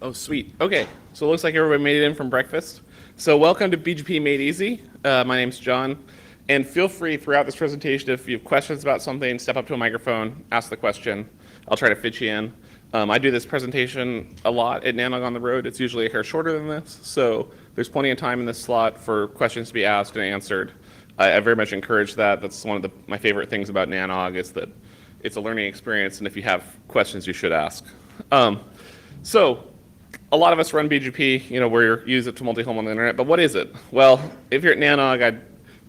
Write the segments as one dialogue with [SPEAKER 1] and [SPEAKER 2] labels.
[SPEAKER 1] Oh, sweet. Okay, so it looks like everybody made it in from breakfast. So welcome to BGP Made Easy. My name's John, and feel free throughout this presentation if you have questions about something, step up to a microphone, ask the question. I'll try to fit you in. I do this presentation a lot at NANOG on the road. It's usually a hair shorter than this, so there's plenty of time in this slot for questions to be asked and answered. I very much encourage that. That's one of my favorite things about NANOG is that it's a learning experience, and if you have questions, you should ask. So a lot of us run BGP, where you use it to multi-home on the internet, but what is it? Well, if you're at NANOG, I'd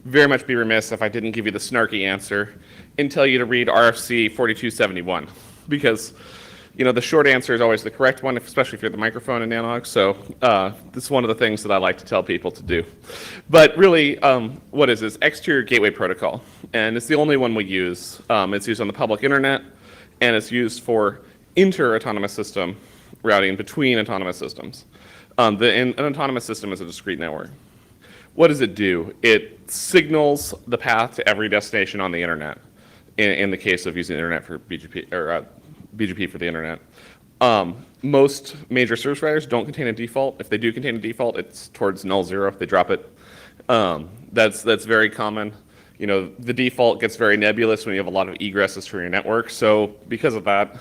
[SPEAKER 1] very much be remiss if I didn't give you the snarky answer and tell you to read RFC 4271, because the short answer is always the correct one, especially if you're at the microphone in NANOG, so this is one of the things that I like to tell people to do. But really, what is this? Exterior Gateway Protocol, and it's the only one we use. It's used on the public internet, and it's used for inter-autonomous system routing between autonomous systems. An autonomous system is a discrete network. What does it do? It signals the path to every destination on the internet, in the case of using the internet for BGP, or BGP for the internet. Most major service providers don't contain a default. If they do contain a default, it's towards null zero. They drop it. That's very common. The default gets very nebulous when you have a lot of egresses for your network. So because of that,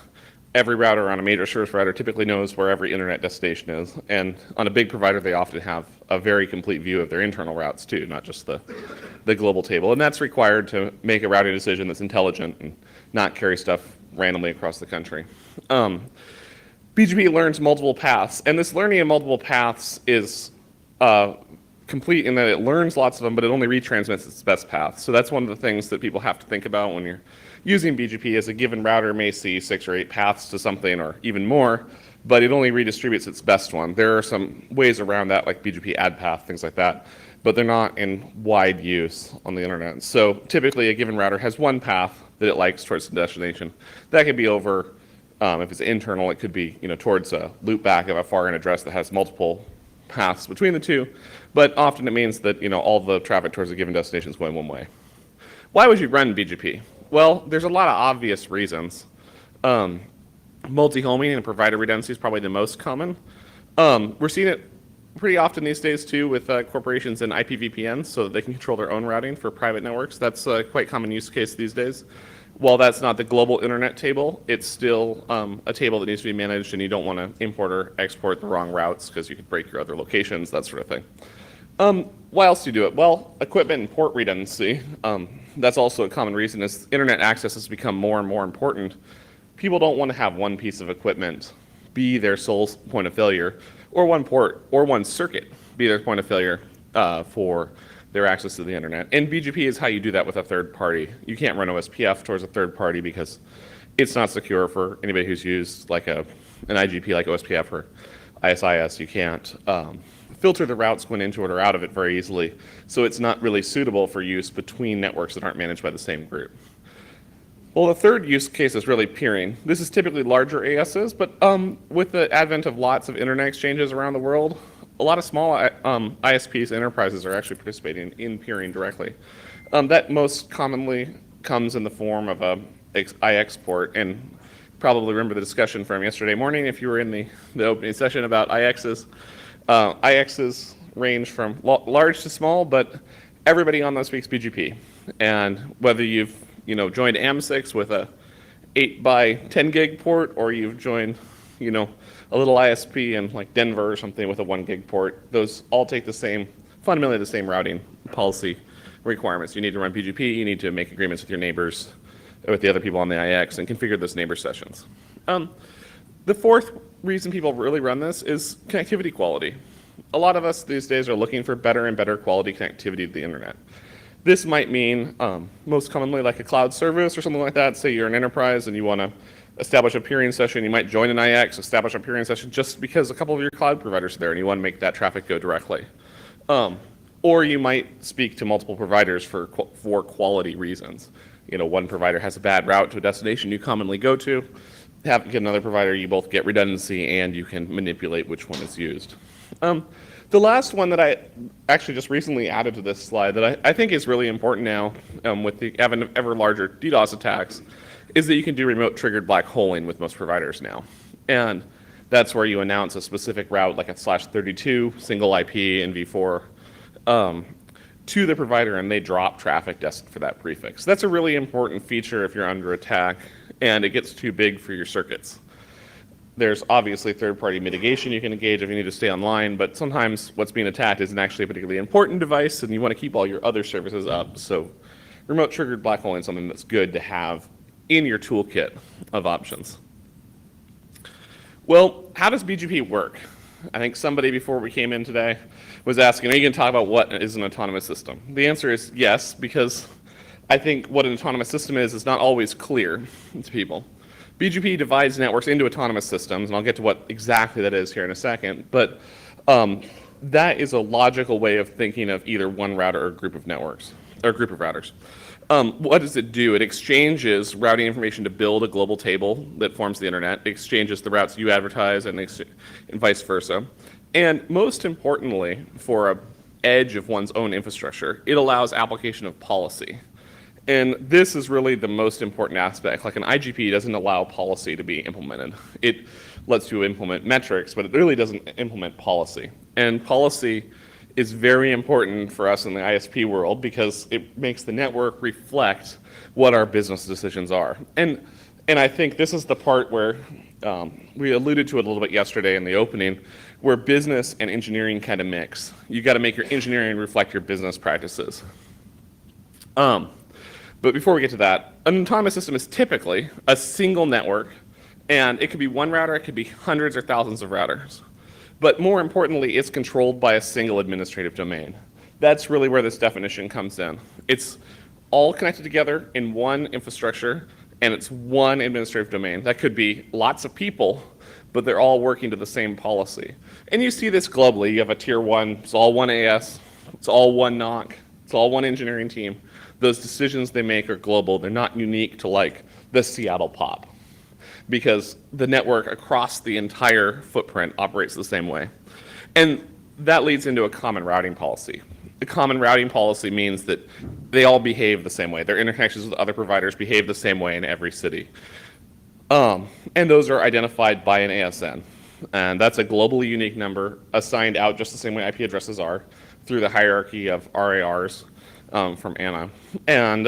[SPEAKER 1] every router on a major service provider typically knows where every internet destination is. And on a big provider, they often have a very complete view of their internal routes too, not just the global table. And that's required to make a routing decision that's intelligent and not carry stuff randomly across the country. BGP learns multiple paths, and this learning of multiple paths is complete in that it learns lots of them, but it only retransmits its best path. So that's one of the things that people have to think about when you're using BGP. Is a given router may see 6 or 8 paths to something or even more, but it only redistributes its best one. There are some ways around that, like BGP add path, things like that, but they're not in wide use on the internet. So typically a given router has one path that it likes towards the destination. That could be over, if it's internal, it could be towards a loopback of a far-end address that has multiple paths between the two, but often it means that all the traffic towards a given destination is going one way. Why would you run BGP? Well, there's a lot of obvious reasons. Multi-homing and provider redundancy is probably the most common. We're seeing it pretty often these days too with corporations and IPVPNs so that they can control their own routing for private networks. That's a quite common use case these days. While that's not the global internet table, it's still a table that needs to be managed, and you don't want to import or export the wrong routes because you could break your other locations, that sort of thing. Why else do you do it? Well, equipment and port redundancy. That's also a common reason. As internet access has become more and more important, people don't want to have one piece of equipment be their sole point of failure, or one port or one circuit be their point of failure for their access to the internet. And BGP is how you do that with a third party. You can't run OSPF towards a third party because it's not secure for anybody who's used like an IGP like OSPF or ISIS. You can't filter the routes going into it or out of it very easily. So it's not really suitable for use between networks that aren't managed by the same group. Well, the third use case is really peering. This is typically larger ASs, but with the advent of lots of internet exchanges around the world, a lot of small ISPs and enterprises are actually participating in peering directly. That most commonly comes in the form of a IX port, and probably remember the discussion from yesterday morning if you were in the opening session about IXs. IXs range from large to small, but everybody on them speaks BGP. And whether you've joined AM6 with a 8 by 10 gig port, or you've joined a little ISP in like Denver or something with a 1 gig port, those all take fundamentally the same routing policy requirements. You need to run BGP, you need to make agreements with your neighbors, with the other people on the IX, and configure those neighbor sessions. The fourth reason people really run this is connectivity quality. A lot of us these days are looking for better and better quality connectivity to the internet. This might mean most commonly like a cloud service or something like that. Say you're an enterprise and you want to establish a peering session. You might join an IX, establish a peering session just because a couple of your cloud providers are there and you want to make that traffic go directly. Or you might speak to multiple providers for quality reasons. One provider has a bad route to a destination you commonly go to. Get another provider, you both get redundancy and you can manipulate which one is used. The last one that I actually just recently added to this slide that I think is really important now with the advent of ever larger DDoS attacks is that you can do remote triggered black holing with most providers now. And That's where you announce a specific route, like a /32 single IP in v4, to the provider, and they drop traffic destined for that prefix. That's a really important feature if you're under attack and it gets too big for your circuits. There's obviously third-party mitigation you can engage if you need to stay online, but sometimes what's being attacked isn't actually a particularly important device, and you want to keep all your other services up. So remote triggered black holing is something that's good to have in your toolkit of options. Well, how does BGP work? I think somebody before we came in today was asking, are you going to talk about what is an autonomous system? The answer is yes, because I think what an autonomous system is not always clear to people. BGP divides networks into autonomous systems, and I'll get to what exactly that is here in a second, but that is a logical way of thinking of either one router or a group of networks, or a group of routers. What does it do? It exchanges routing information to build a global table that forms the internet. It exchanges the routes you advertise and vice versa. And most importantly, for an edge of one's own infrastructure, it allows application of policy. And this is really the most important aspect. Like an IGP doesn't allow policy to be implemented. It lets you implement metrics, but it really doesn't implement policy. And policy is very important for us in the ISP world because it makes the network reflect what our business decisions are. And I think this is the part where we alluded to it a little bit yesterday in the opening, where business and engineering kind of mix. You got to make your engineering reflect your business practices. But before we get to that, an autonomous system is typically a single network, and it could be one router, it could be hundreds or thousands of routers. But more importantly, it's controlled by a single administrative domain. That's really where this definition comes in. It's all connected together in one infrastructure, and it's one administrative domain. That could be lots of people, but they're all working to the same policy. And you see this globally. You have a tier one, it's all one AS, it's all one NOC, it's all one engineering team. Those decisions they make are global. They're not unique to like the Seattle POP, because the network across the entire footprint operates the same way. And that leads into a common routing policy. The common routing policy means that they all behave the same way. Their interconnections with other providers behave the same way in every city. And those are identified by an ASN. And that's a globally unique number assigned out just the same way IP addresses are through the hierarchy of RARs from ANA. And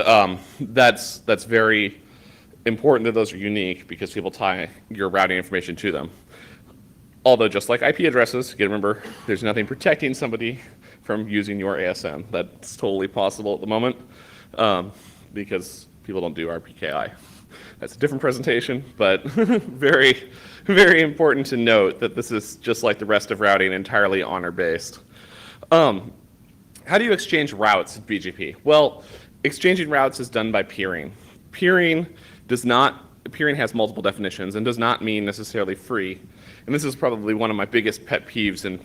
[SPEAKER 1] that's very important that those are unique because people tie your routing information to them. Although just like IP addresses, you gotta remember there's nothing protecting somebody from using your ASN. That's totally possible at the moment because people don't do RPKI. That's a different presentation, but very, very important to note that this is just like the rest of routing, entirely honor-based. How do you exchange routes at BGP? Well, exchanging routes is done by peering. Peering has multiple definitions and does not mean necessarily free. And this is probably one of my biggest pet peeves in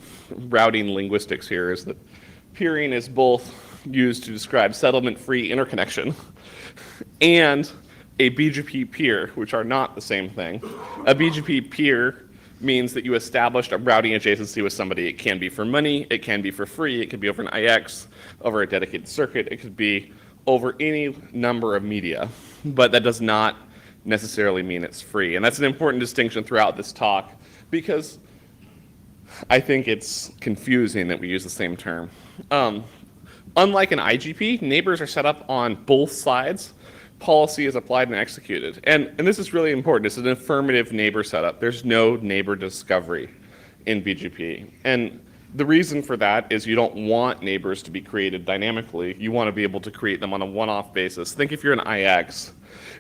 [SPEAKER 1] routing linguistics here, is that peering is both used to describe settlement-free interconnection and a BGP peer, which are not the same thing. A BGP peer means that you established a routing adjacency with somebody. It can be for money, it can be for free, it could be over an IX, over a dedicated circuit, it could be over any number of media, but that does not necessarily mean it's free. And that's an important distinction throughout this talk because I think it's confusing that we use the same term. Unlike an IGP, neighbors are set up on both sides. Policy is applied and executed. And this is really important. It's an affirmative neighbor setup. There's no neighbor discovery in BGP. And the reason for that is you don't want neighbors to be created dynamically. You want to be able to create them on a one-off basis. Think if you're an IX.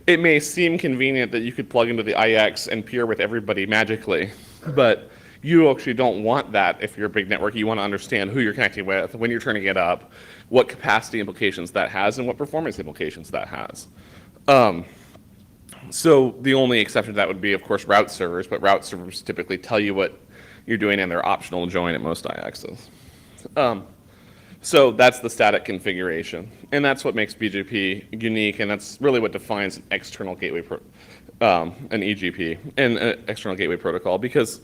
[SPEAKER 1] It may seem convenient that you could plug into the IX and peer with everybody magically, but you actually don't want that if you're a big network. You want to understand who you're connecting with, when you're turning it up, what capacity implications that has, and what performance implications that has. So the only exception to that would be, of course, route servers, but route servers typically tell you what you're doing, and they're optional to join at most IXs. So that's the static configuration, and that's what makes BGP unique, and that's really what defines an external gateway, an EGP, and an external gateway protocol, because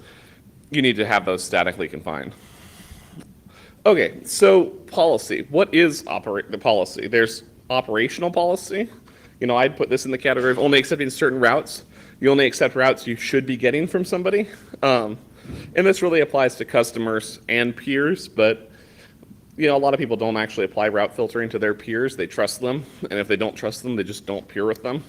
[SPEAKER 1] you need to have those statically confined. Okay, so policy. What is the policy? There's operational policy. You know, I'd put this in the category of only accepting certain routes. You only accept routes you should be getting from somebody. And this really applies to customers and peers, but a lot of people don't actually apply route filtering to their peers. They trust them, and if they don't trust them, they just don't peer with them.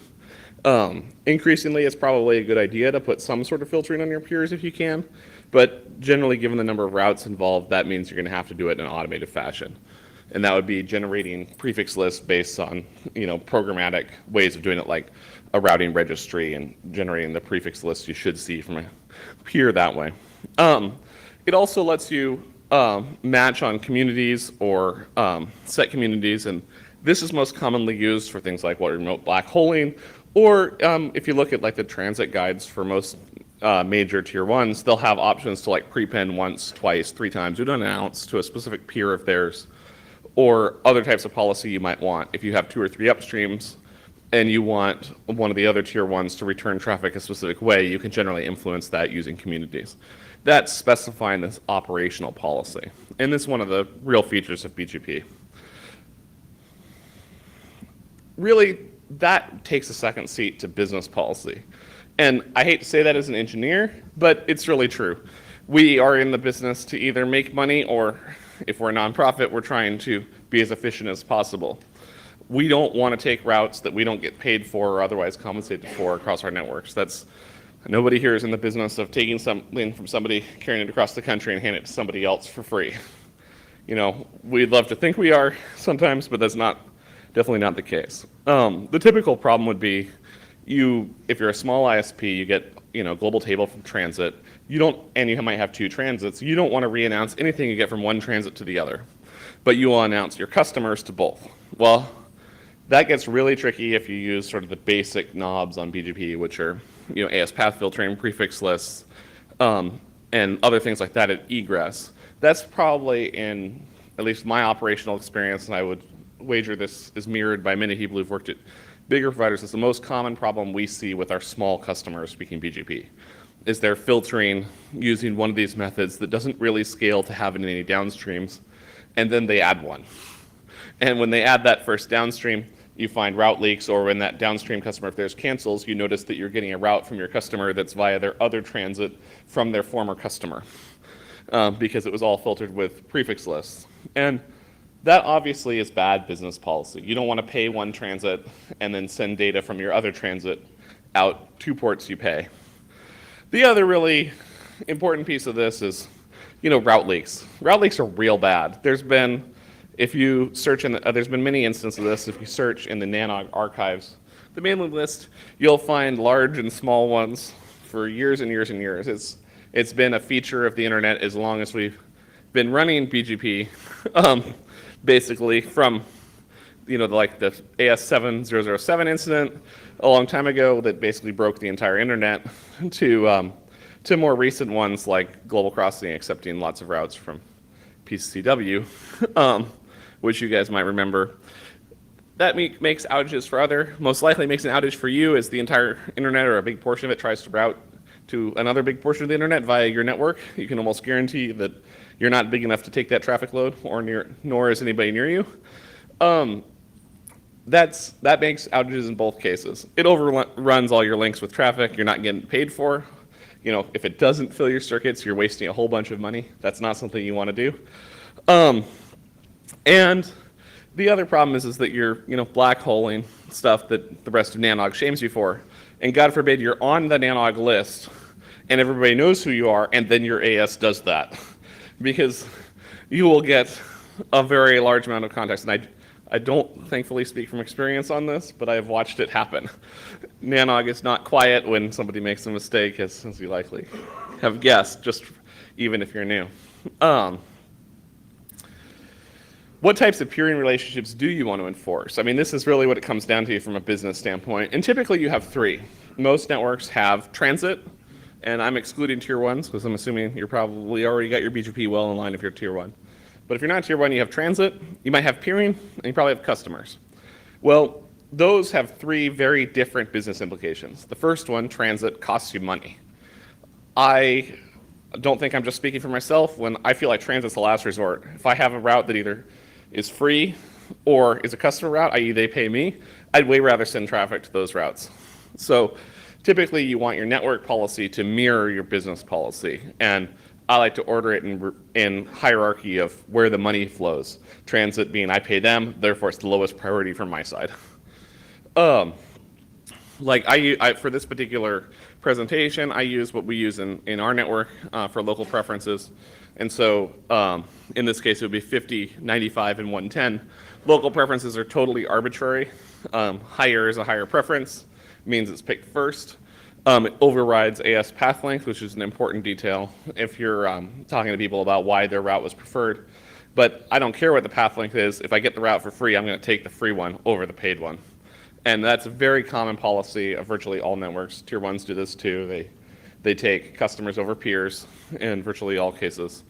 [SPEAKER 1] Increasingly, it's probably a good idea to put some sort of filtering on your peers if you can, but generally, given the number of routes involved, that means you're going to have to do it in an automated fashion. And that would be generating prefix lists based on programmatic ways of doing it, like a routing registry and generating the prefix list you should see from a peer that way. It also lets you match on communities or set communities, and this is most commonly used for things like remote black holing, or if you look at like the transit guides for most major tier ones, they'll have options to like prepend once, twice, 3 times, do an announce to a specific peer of theirs, or other types of policy you might want. If you have 2 or 3 upstreams and you want one of the other tier ones to return traffic a specific way, you can generally influence that using communities. That's specifying this operational policy. And this is one of the real features of BGP. Really, that takes a second seat to business policy. And I hate to say that as an engineer, but it's really true. We are in the business to either make money, or if we're a nonprofit, we're trying to be as efficient as possible. We don't want to take routes that we don't get paid for or otherwise compensated for across our networks. Nobody here is in the business of taking something from somebody, carrying it across the country, and handing it to somebody else for free. We'd love to think we are sometimes, but that's definitely not the case. The typical problem would be if you're a small ISP, you get global table from transit. And you might have 2 transits. You don't want to re-announce anything you get from one transit to the other, but you will announce your customers to both. Well, that gets really tricky if you use sort of the basic knobs on BGP, which are AS path filtering, prefix lists, and other things like that at egress. That's probably, in at least my operational experience, and I would wager this is mirrored by many people who've worked at bigger providers, is the most common problem we see with our small customers speaking BGP, is they're filtering using one of these methods that doesn't really scale to have any downstreams, and then they add one. And when they add that first downstream, you find route leaks, or when that downstream customer of theirs cancels, you notice that you're getting a route from your customer that's via their other transit from their former customer, because it was all filtered with prefix lists. And that obviously is bad business policy. You don't want to pay one transit and then send data from your other transit out 2 ports you pay. The other really important piece of this is, route leaks. Route leaks are real bad. There's been many instances of this. If you search in the NANOG archives, the mailing list, you'll find large and small ones for years and years and years. It's been a feature of the internet as long as we've been running BGP, basically from like the AS7007 incident a long time ago that basically broke the entire internet, to more recent ones like Global Crossing accepting lots of routes from PCCW, which you guys might remember. That makes outages for most likely makes an outage for you as the entire internet or a big portion of it tries to route to another big portion of the internet via your network. You can almost guarantee that you're not big enough to take that traffic load, nor is anybody near you. That makes outages in both cases. It overruns all your links with traffic you're not getting paid for. If it doesn't fill your circuits, you're wasting a whole bunch of money. That's not something you want to do. And the other problem is that you're black holing stuff that the rest of NANOG shames you for. And God forbid you're on the NANOG list and everybody knows who you are, and then your AS does that. Because you will get a very large amount of context. And I don't thankfully speak from experience on this, but I have watched it happen. NANOG is not quiet when somebody makes a mistake, as you likely have guessed, just even if you're new. What types of peering relationships do you want to enforce? I mean, this is really what it comes down to from a business standpoint. And typically you have 3. Most networks have transit, and I'm excluding tier 1s because I'm assuming you're probably already got your BGP well in line if you're tier 1. But if you're not tier 1, you have transit, you might have peering, and you probably have customers. Well, those have 3 very different business implications. The first one, transit, costs you money. I don't think I'm just speaking for myself when I feel like transit's the last resort. If I have a route that either is free or is a customer route, i.e. they pay me, I'd way rather send traffic to those routes. So Typically, you want your network policy to mirror your business policy, and I like to order it in hierarchy of where the money flows. Transit being I pay them, therefore it's the lowest priority from my side. Like for this particular presentation, I use what we use in our network for local preferences. And so in this case, it would be 50, 95, and 110. Local preferences are totally arbitrary. Higher is a higher preference, means it's picked first. It overrides AS path length, which is an important detail if you're talking to people about why their route was preferred. But I don't care what the path length is. If I get the route for free, I'm going to take the free one over the paid one. And that's a very common policy of virtually all networks. Tier 1s do this too. They take customers over peers in virtually all cases.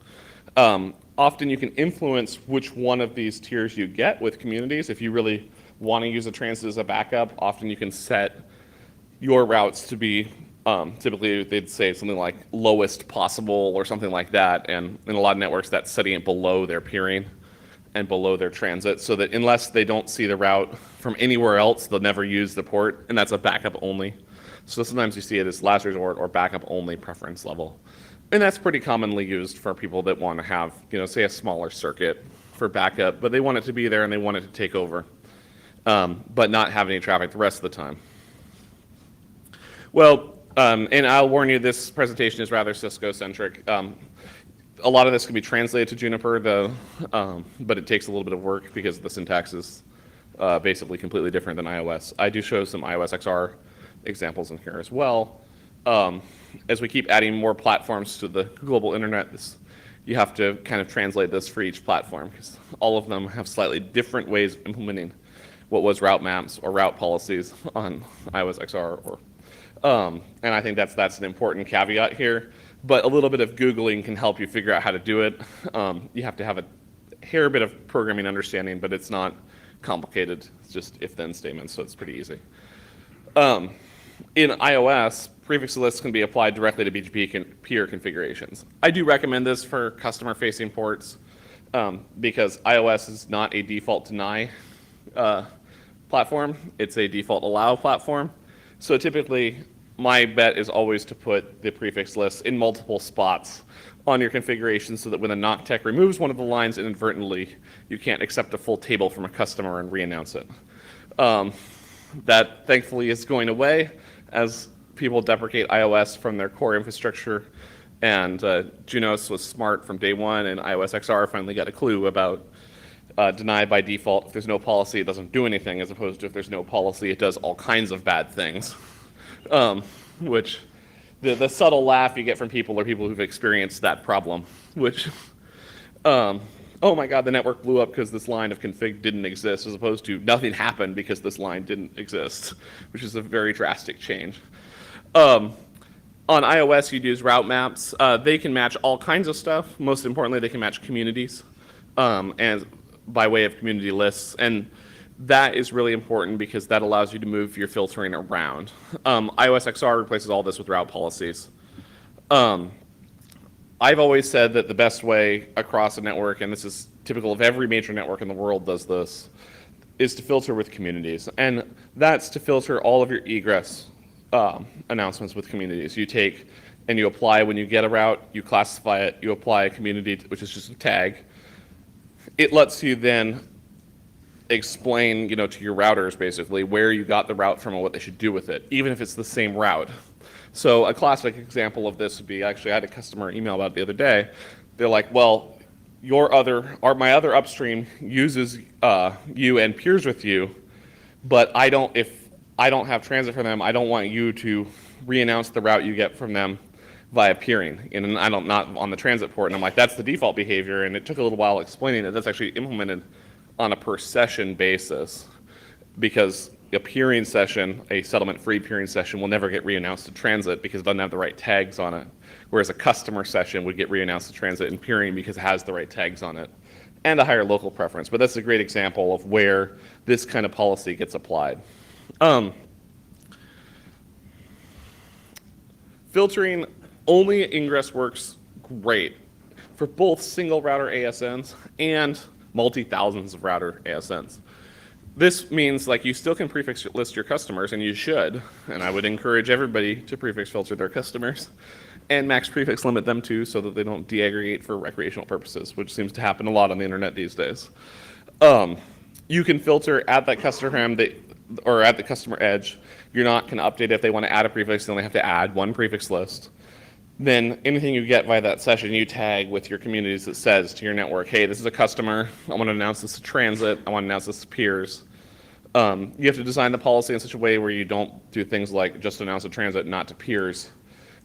[SPEAKER 1] Often you can influence which one of these tiers you get with communities. If you really want to use a transit as a backup, often you can set your routes to be, typically they'd say something like lowest possible or something like that. And in a lot of networks, that's setting it below their peering and below their transit, so that unless they don't see the route from anywhere else, they'll never use the port, and that's a backup only. So sometimes you see it as last resort or backup only preference level. And that's pretty commonly used for people that want to have, say a smaller circuit for backup, but they want it to be there and they want it to take over, but not have any traffic the rest of the time. Well, and I'll warn you, this presentation is rather Cisco-centric. A lot of this can be translated to Juniper, but it takes a little bit of work because the syntax is basically completely different than iOS. I do show some iOS XR examples in here as well. As we keep adding more platforms to the global internet, you have to kind of translate this for each platform because all of them have slightly different ways of implementing what was route maps or route policies on iOS XR. And I think that's an important caveat here. But a little bit of Googling can help you figure out how to do it. You have to have a hair bit of programming understanding, but it's not complicated. It's just if-then statements, so it's pretty easy. In iOS, prefix lists can be applied directly to BGP peer configurations. I do recommend this for customer-facing ports because iOS is not a default deny platform. It's a default allow platform. So typically, my bet is always to put the prefix lists in multiple spots on your configuration so that when the NOC tech removes one of the lines inadvertently, you can't accept a full table from a customer and re-announce it. That thankfully is going away as people deprecate iOS from their core infrastructure, and Junos was smart from day one, and iOS XR finally got a clue about deny by default. If there's no policy, it doesn't do anything, as opposed to if there's no policy, it does all kinds of bad things. Which the subtle laugh you get from people are people who've experienced that problem, which, oh my God, the network blew up because this line of config didn't exist, as opposed to nothing happened because this line didn't exist, which is a very drastic change. On iOS, you'd use route maps. They can match all kinds of stuff. Most importantly, they can match communities and by way of community lists. And that is really important because that allows you to move your filtering around. iOS XR replaces all this with route policies. I've always said that the best way across a network, and this is typical of every major network in the world does this, is to filter with communities. And that's to filter all of your egress announcements with communities. You take and you apply when you get a route, you classify it, you apply a community, which is just a tag. It lets you then explain, to your routers basically where you got the route from and what they should do with it, even if it's the same route. So a classic example of this would be, actually I had a customer email about it the other day. They're like, well, my other upstream uses you and peers with you, but if I don't have transit for them, I don't want you to re-announce the route you get from them via peering, and not on the transit port. And I'm like, that's the default behavior, and it took a little while explaining that that's actually implemented on a per session basis, because a peering session, a settlement-free peering session, will never get re-announced to transit because it doesn't have the right tags on it, whereas a customer session would get re-announced to transit and peering because it has the right tags on it, and a higher local preference. But that's a great example of where this kind of policy gets applied. Filtering only ingress works great for both single router ASNs and multi-thousands of router ASNs. This means like you still can prefix list your customers, and you should, and I would encourage everybody to prefix filter their customers and max prefix limit them too, so that they don't deaggregate for recreational purposes, which seems to happen a lot on the internet these days. You can filter at that customer or at the customer edge. You're not going to update if they want to add a prefix, they only have to add one prefix list. Then anything you get via that session, you tag with your communities that says to your network, hey, this is a customer, I want to announce this to transit, I want to announce this to peers. You have to design the policy in such a way where you don't do things like just announce to transit, not to peers,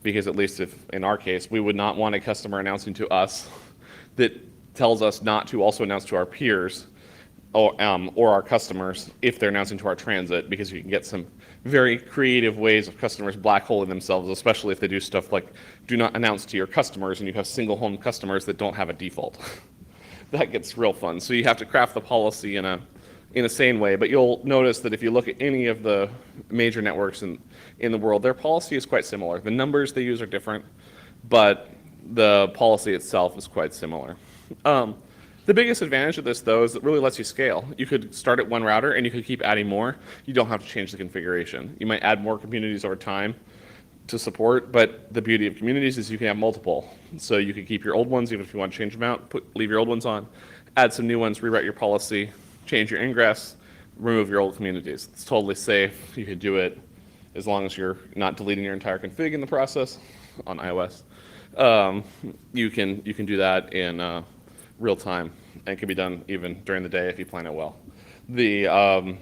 [SPEAKER 1] because at least if in our case, we would not want a customer announcing to us that tells us not to also announce to our peers or our customers if they're announcing to our transit, because you can get some very creative ways of customers black holing themselves, especially if they do stuff like do not announce to your customers and you have single home customers that don't have a default. That gets real fun. So you have to craft the policy in a sane way, but you'll notice that if you look at any of the major networks in the world, their policy is quite similar. The numbers they use are different, but the policy itself is quite similar. The biggest advantage of this, though, is it really lets you scale. You could start at one router and you could keep adding more. You don't have to change the configuration. You might add more communities over time to support, but the beauty of communities is you can have multiple. So you could keep your old ones, even if you want to change them out, leave your old ones on, add some new ones, rewrite your policy, change your ingress, remove your old communities. It's totally safe. You could do it as long as you're not deleting your entire config in the process on iOS. You can do that in real time, and it can be done even during the day if you plan it well. In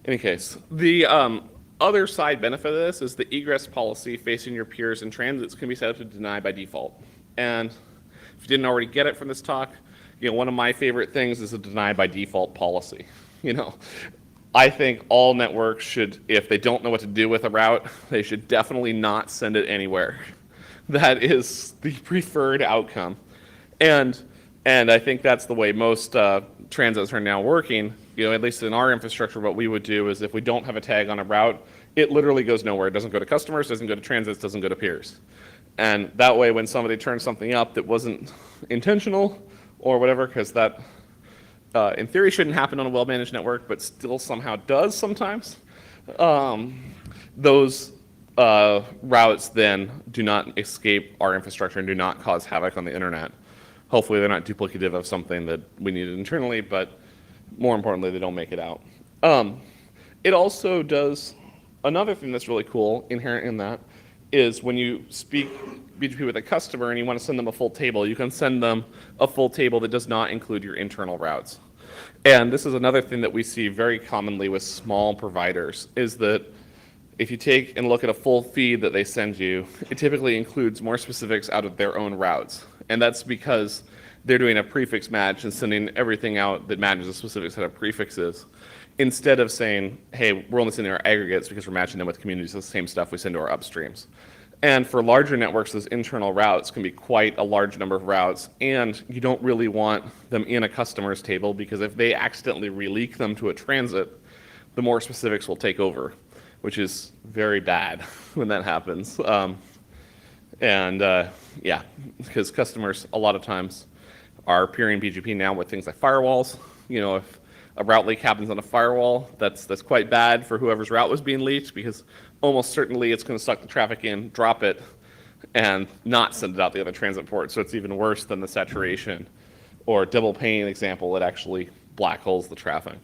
[SPEAKER 1] any case, the other side benefit of this is the egress policy facing your peers and transits can be set up to deny by default. And if you didn't already get it from this talk, one of my favorite things is a deny by default policy. I think all networks should, if they don't know what to do with a route, they should definitely not send it anywhere. That is the preferred outcome. And I think that's the way most transits are now working. At least in our infrastructure, what we would do is if we don't have a tag on a route, it literally goes nowhere. It doesn't go to customers, doesn't go to transits, doesn't go to peers. And that way, when somebody turns something up that wasn't intentional or whatever, because that in theory shouldn't happen on a well-managed network, but still somehow does sometimes, those routes then do not escape our infrastructure and do not cause havoc on the internet. Hopefully they're not duplicative of something that we needed internally, but more importantly, they don't make it out. It also does another thing that's really cool inherent in that is when you speak BGP with a customer and you want to send them a full table, you can send them a full table that does not include your internal routes. And this is another thing that we see very commonly with small providers, is that if you take and look at a full feed that they send you, it typically includes more specifics out of their own routes. And that's because they're doing a prefix match and sending everything out that matches a specific set of prefixes, instead of saying, hey, we're only sending our aggregates because we're matching them with communities of the same stuff we send to our upstreams. And for larger networks, those internal routes can be quite a large number of routes, and you don't really want them in a customer's table, because if they accidentally releak them to a transit, the more specifics will take over, which is very bad when that happens. Yeah, because customers a lot of times are peering BGP now with things like firewalls. If a route leak happens on a firewall, that's quite bad for whoever's route was being leaked, because almost certainly it's going to suck the traffic in, drop it, and not send it out the other transit port. So it's even worse than the saturation or double pane example. It actually black holes the traffic.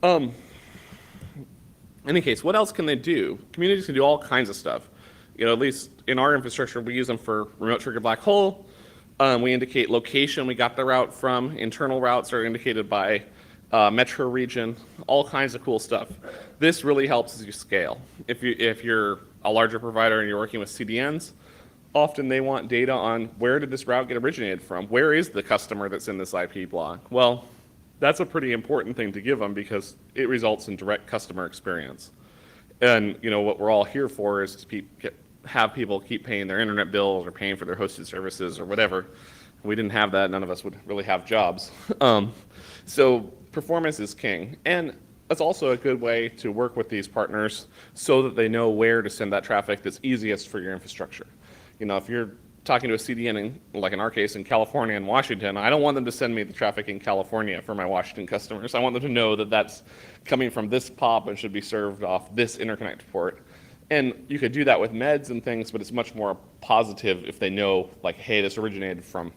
[SPEAKER 1] In any case, what else can they do? Communities can do all kinds of stuff. At least in our infrastructure, we use them for remote trigger black hole. We indicate location we got the route from. Internal routes are indicated by metro region, all kinds of cool stuff. This really helps as you scale. If you're a larger provider and you're working with CDNs, often they want data on where did this route get originated from? Where is the customer that's in this IP block? Well, that's a pretty important thing to give them, because it results in direct customer experience. And what we're all here for is to have people keep paying their internet bills or paying for their hosted services or whatever. If we didn't have that, none of us would really have jobs. So performance is king. And that's also a good way to work with these partners so that they know where to send that traffic that's easiest for your infrastructure. If you're talking to a CDN like in our case, in California and Washington, I don't want them to send me the traffic in California for my Washington customers. I want them to know that that's coming from this POP and should be served off this interconnect port. And you could do that with meds and things, but it's much more positive if they know, like, hey, this originated from,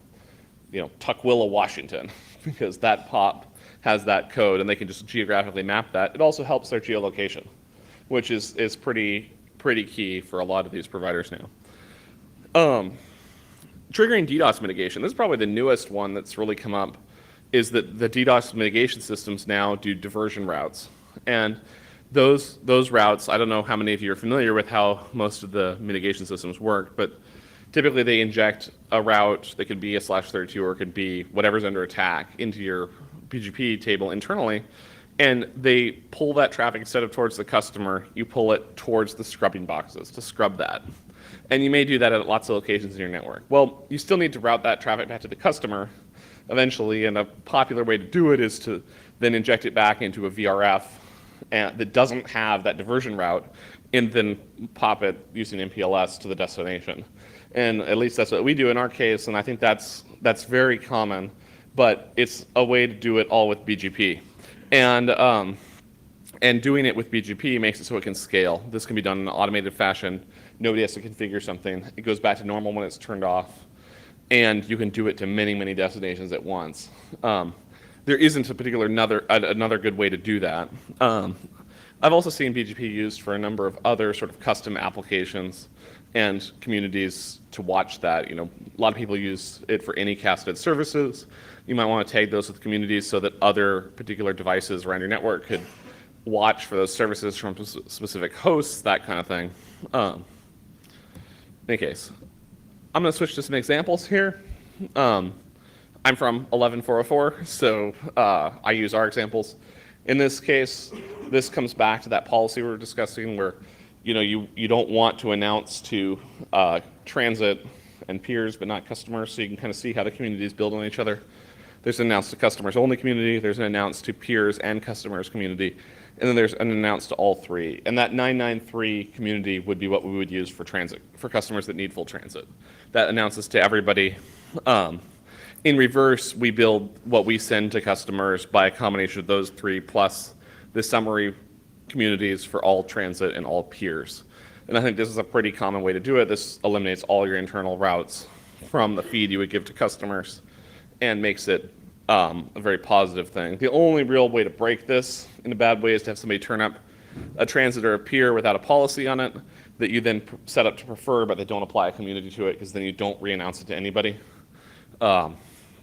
[SPEAKER 1] Tukwila, Washington, because that POP has that code, and they can just geographically map that. It also helps their geolocation, which is pretty key for a lot of these providers now. Triggering DDoS mitigation. This is probably the newest one that's really come up, is that the DDoS mitigation systems now do diversion routes. And those routes, I don't know how many of you are familiar with how most of the mitigation systems work, but typically they inject a route that could be a /32 or it could be whatever's under attack into your BGP table internally, and they pull that traffic instead of towards the customer, you pull it towards the scrubbing boxes to scrub that. And you may do that at lots of locations in your network. Well, you still need to route that traffic back to the customer eventually, and a popular way to do it is to then inject it back into a VRF that doesn't have that diversion route, and then pop it using MPLS to the destination. And at least that's what we do in our case, and I think that's very common, but it's a way to do it all with BGP. And doing it with BGP makes it so it can scale. This can be done in an automated fashion. Nobody has to configure something. It goes back to normal when it's turned off, and you can do it to many, many destinations at once. There isn't a particular another good way to do that. I've also seen BGP used for a number of other sort of custom applications and communities to watch that. A lot of people use it for any casted services. You might want to tag those with communities so that other particular devices around your network could watch for those services from specific hosts, that kind of thing. In any case, I'm going to switch to some examples here. I'm from 11404, so I use our examples. In this case, this comes back to that policy we were discussing where you don't want to announce to transit and peers but not customers, so you can kind of see how the communities build on each other. There's an announce to customers only community, there's an announce to peers and customers community, and then there's an announce to all three. And that 993 community would be what we would use for transit, for customers that need full transit. That announces to everybody. In reverse, we build what we send to customers by a combination of those three plus the summary communities for all transit and all peers. And I think this is a pretty common way to do it. This eliminates all your internal routes from the feed you would give to customers and makes it a very positive thing. The only real way to break this in a bad way is to have somebody turn up a transit or a peer without a policy on it that you then set up to prefer, but they don't apply a community to it, because then you don't re-announce it to anybody.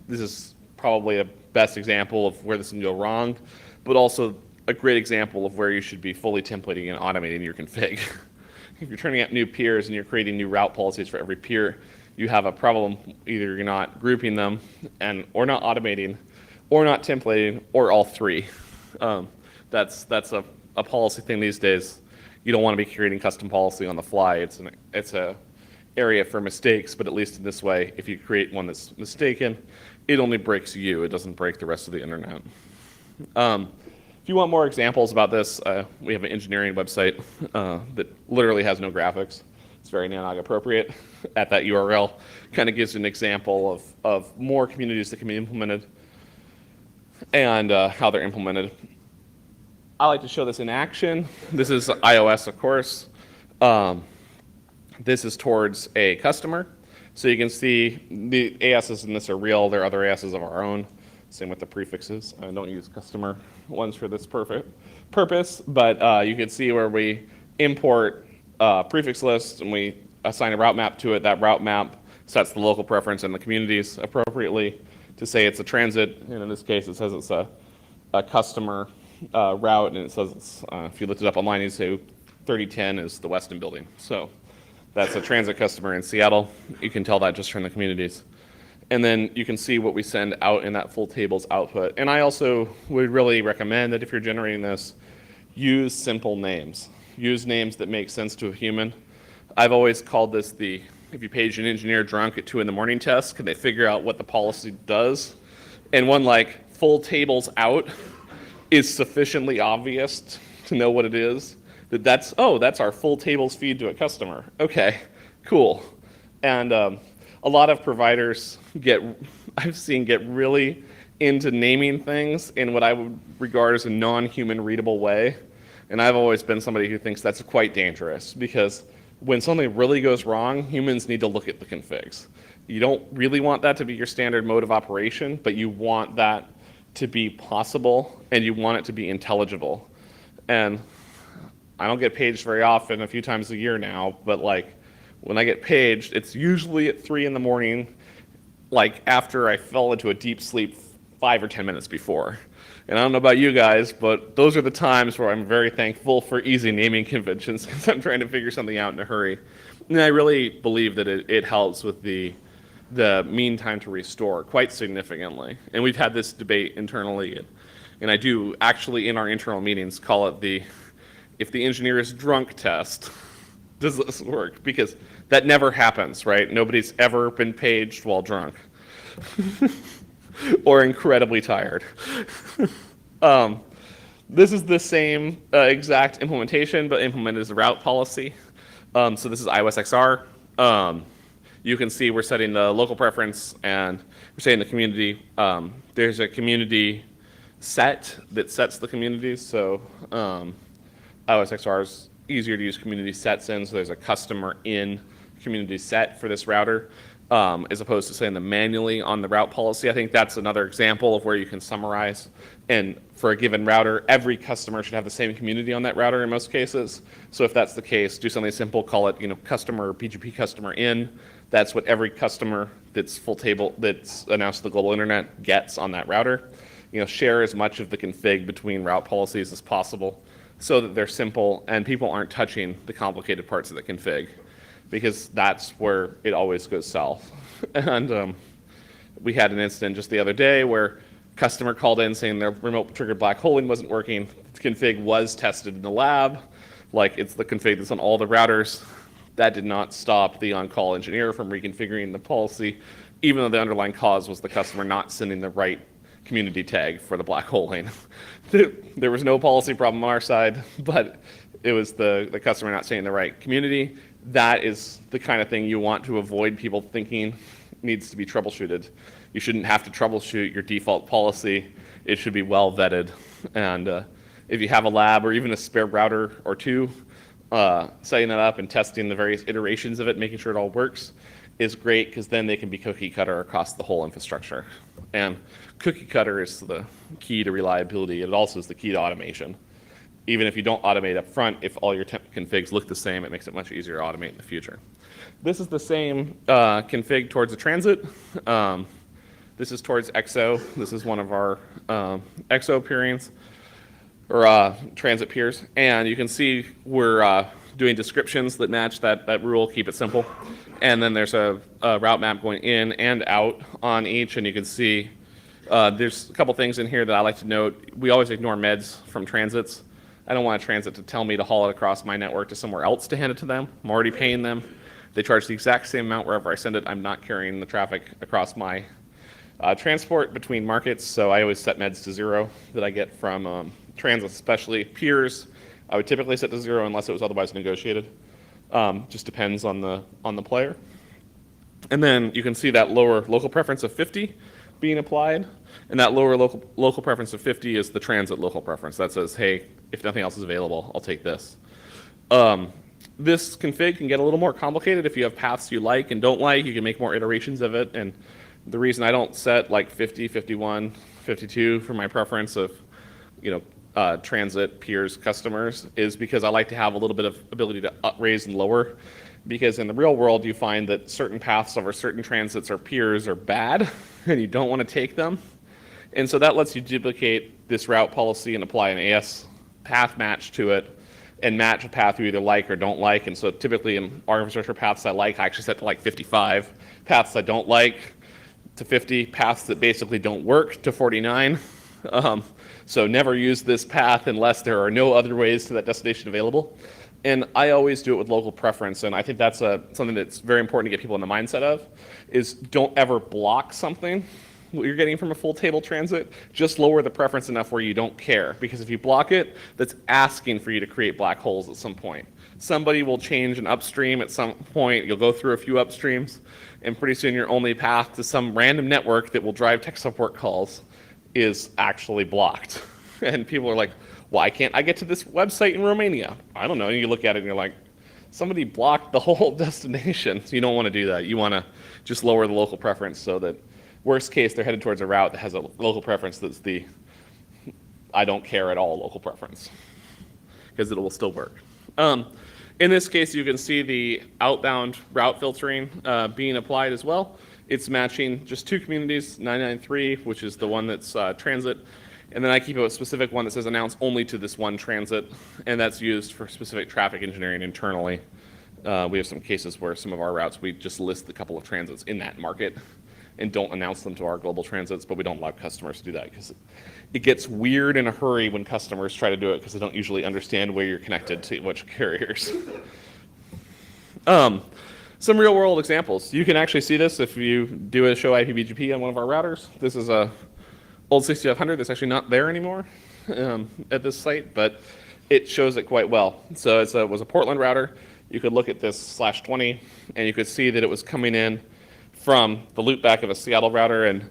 [SPEAKER 1] This is probably a best example of where this can go wrong, but also a great example of where you should be fully templating and automating your config. If you're turning out new peers and you're creating new route policies for every peer, you have a problem. Either you're not grouping them or not automating or not templating or all three. That's a policy thing these days. You don't want to be creating custom policy on the fly. It's a area for mistakes, but at least in this way, if you create one that's mistaken, it only breaks you. It doesn't break the rest of the internet. If you want more examples about this, we have an engineering website that literally has no graphics. It's very NANOG appropriate at that URL. Kind of gives an example of more communities that can be implemented and how they're implemented. I like to show this in action. This is iOS, of course. This is towards a customer. So you can see the ASs in this are real. There are other ASs of our own. Same with the prefixes. I don't use customer ones for this purpose, but you can see where we import prefix lists and we assign a route map to it. That route map sets the local preference and the communities appropriately to say it's a transit, and in this case it says it's a customer route, and it says it's, if you looked it up online, you say 3010 is the Weston building. So that's a transit customer in Seattle. You can tell that just from the communities. And then you can see what we send out in that full tables output. And I also would really recommend that if you're generating this, use simple names. Use names that make sense to a human. I've always called this the, if you page an engineer drunk at 2 in the morning test, can they figure out what the policy does? And one like full tables out is sufficiently obvious to know what it is. That's our full tables feed to a customer. Okay, cool. And a lot of providers I've seen get really into naming things in what I would regard as a non-human readable way. And I've always been somebody who thinks that's quite dangerous, because when something really goes wrong, humans need to look at the configs. You don't really want that to be your standard mode of operation, but you want that to be possible, and you want it to be intelligible. And I don't get paged very often, a few times a year now, but like when I get paged, it's usually at 3 in the morning, like after I fell into a deep sleep 5 or 10 minutes before. And I don't know about you guys, but those are the times where I'm very thankful for easy naming conventions, because I'm trying to figure something out in a hurry. And I really believe that it helps with the mean time to restore quite significantly. And we've had this debate internally, and I do actually in our internal meetings call it if the engineer is drunk test, does this work? Because that never happens, right? Nobody's ever been paged while drunk. Or incredibly tired. This is the same exact implementation, but implemented as a route policy. So this is iOS XR. You can see we're setting the local preference, and we're setting the community. There's a community set that sets the communities. So iOS XR is easier to use community sets in. So there's a customer in community set for this router. As opposed to saying them manually on the route policy. I think that's another example of where you can summarize. And for a given router, every customer should have the same community on that router in most cases. So if that's the case, do something simple, call it customer BGP customer in. That's what every customer that's full table that's announced to the global internet gets on that router. Share as much of the config between route policies as possible so that they're simple and people aren't touching the complicated parts of the config, because that's where it always goes south. And we had an incident just the other day where customer called in saying their remote triggered black holing wasn't working. The config was tested in the lab, like it's the config that's on all the routers. That did not stop the on-call engineer from reconfiguring the policy, even though the underlying cause was the customer not sending the right community tag for the black holing. There was no policy problem on our side, but it was the customer not saying the right community. That is the kind of thing you want to avoid people thinking needs to be troubleshooted. You shouldn't have to troubleshoot your default policy. It should be well vetted. And if you have a lab or even a spare router or two, setting that up and testing the various iterations of it, making sure it all works, is great, because then they can be cookie cutter across the whole infrastructure. And cookie cutter is the key to reliability. It also is the key to automation. Even if you don't automate up front, if all your configs look the same, it makes it much easier to automate in the future. This is the same config towards the transit. This is towards XO. This is one of our XO peerings, or transit peers. And you can see we're doing descriptions that match that rule, keep it simple. And then there's a route map going in and out on each, and you can see there's a couple things in here that I like to note. We always ignore meds from transits. I don't want a transit to tell me to haul it across my network to somewhere else to hand it to them. I'm already paying them. They charge the exact same amount wherever I send it. I'm not carrying the traffic across my transport between markets, so I always set meds to 0 that I get from transits, especially peers. I would typically set to 0 unless it was otherwise negotiated. Just depends on the player. And then you can see that lower local preference of 50 being applied. And that lower local preference of 50 is the transit local preference. That says, hey, if nothing else is available, I'll take this. This config can get a little more complicated if you have paths you like and don't like. You can make more iterations of it. And the reason I don't set like 50, 51, 52 for my preference of transit, peers, customers is because I like to have a little bit of ability to raise and lower. Because in the real world, you find that certain paths over certain transits or peers are bad, and you don't want to take them. And so that lets you duplicate this route policy and apply an AS path match to it and match a path you either like or don't like. And so typically in our infrastructure, paths I like, I actually set to like 55. Paths I don't like to 50. Paths that basically don't work to 49. So never use this path unless there are no other ways to that destination available. And I always do it with local preference, and I think that's something that's very important to get people in the mindset of, is don't ever block something what you're getting from a full table transit, just lower the preference enough where you don't care. Because if you block it, that's asking for you to create black holes at some point. Somebody will change an upstream at some point. You'll go through a few upstreams, and pretty soon your only path to some random network that will drive tech support calls is actually blocked. And people are like, why can't I get to this website in Romania? I don't know. And you look at it and you're like, somebody blocked the whole destination. So you don't want to do that. You want to just lower the local preference so that, worst case, they're headed towards a route that has a local preference that's the I don't care at all local preference, because it will still work. In this case, you can see the outbound route filtering being applied as well. It's matching just two communities, 993, which is the one that's transit, and then I keep a specific one that says announce only to this one transit, and that's used for specific traffic engineering internally. We have some cases where some of our routes, we just list a couple of transits in that market and don't announce them to our global transits, but we don't allow customers to do that because it gets weird in a hurry when customers try to do it because they don't usually understand where you're connected to which carriers. Some real world examples. You can actually see this if you do a show IPBGP on one of our routers. This is a old 6500 that's actually not there anymore at this site, but it shows it quite well. So it was a Portland router. You could look at this /20 and you could see that it was coming in from the loopback of a Seattle router, and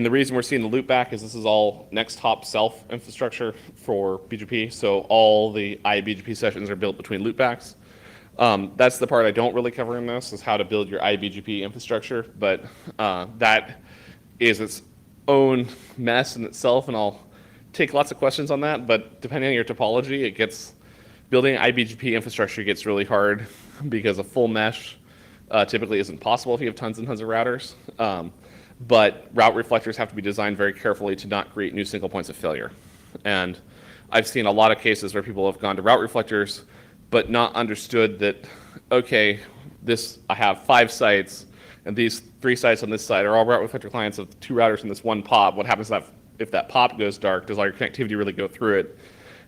[SPEAKER 1] the reason we're seeing the loopback is this is all next hop self infrastructure for BGP, so all the iBGP sessions are built between loopbacks. That's the part I don't really cover in this, is how to build your iBGP infrastructure, but that is its own mess in itself, and I'll take lots of questions on that, but depending on your topology, building iBGP infrastructure gets really hard because a full mesh typically isn't possible if you have tons and tons of routers. But route reflectors have to be designed very carefully to not create new single points of failure. And I've seen a lot of cases where people have gone to route reflectors but not understood that, okay, I have 5 sites, and these 3 sites on this side are all route reflector clients of 2 routers in this one POP. What happens if that POP goes dark? Does all your connectivity really go through it?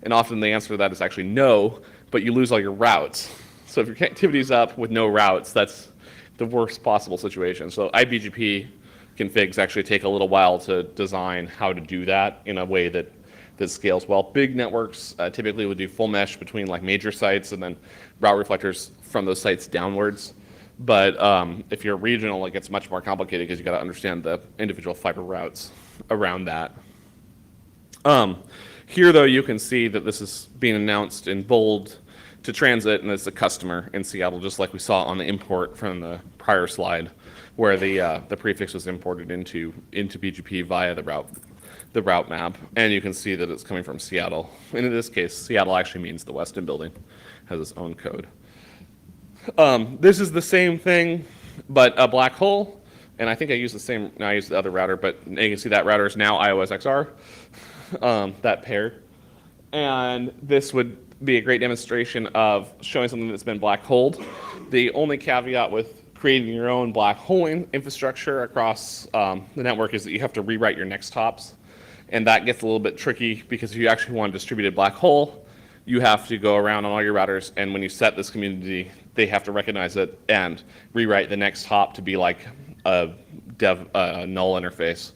[SPEAKER 1] And often the answer to that is actually no, but you lose all your routes. So if your connectivity's up with no routes, that's the worst possible situation. So iBGP configs actually take a little while to design how to do that in a way that scales well. Big networks typically would do full mesh between like major sites and then route reflectors from those sites downwards. But if you're regional, it gets much more complicated because you got to understand the individual fiber routes around that. Here, though, you can see that this is being announced in bold to transit, and it's a customer in Seattle, just like we saw on the import from the prior slide, where the prefix was imported into BGP via the route map, and you can see that it's coming from Seattle. And in this case, Seattle actually means the Weston building has its own code. This is the same thing, but a black hole, and I think I use the other router, but you can see that router is now iOS XR, that pair. And this would be a great demonstration of showing something that's been black holed. The only caveat with creating your own black holing infrastructure across the network is that you have to rewrite your next hops. And that gets a little bit tricky because if you actually want a distributed black hole, you have to go around on all your routers, and when you set this community, they have to recognize it and rewrite the next hop to be like a null interface.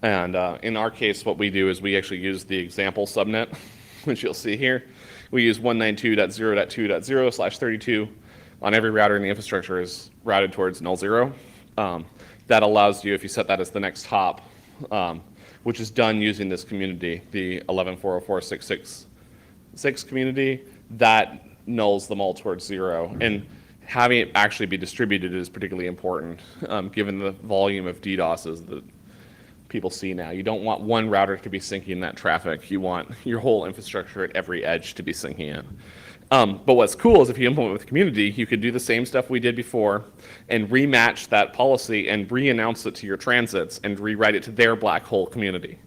[SPEAKER 1] And in our case, what we do is we actually use the example subnet, which you'll see here. We use 192.0.2.0/32 on every router in the infrastructure is routed towards null 0. That allows you, if you set that as the next hop, which is done using this community, the 11.404.666 community, that nulls them all towards 0. And having it actually be distributed is particularly important, given the volume of DDoSes that people see now. You don't want one router to be syncing that traffic. You want your whole infrastructure at every edge to be syncing in. But what's cool is if you implement with the community, you could do the same stuff we did before and rematch that policy and re-announce it to your transits and rewrite it to their black hole community.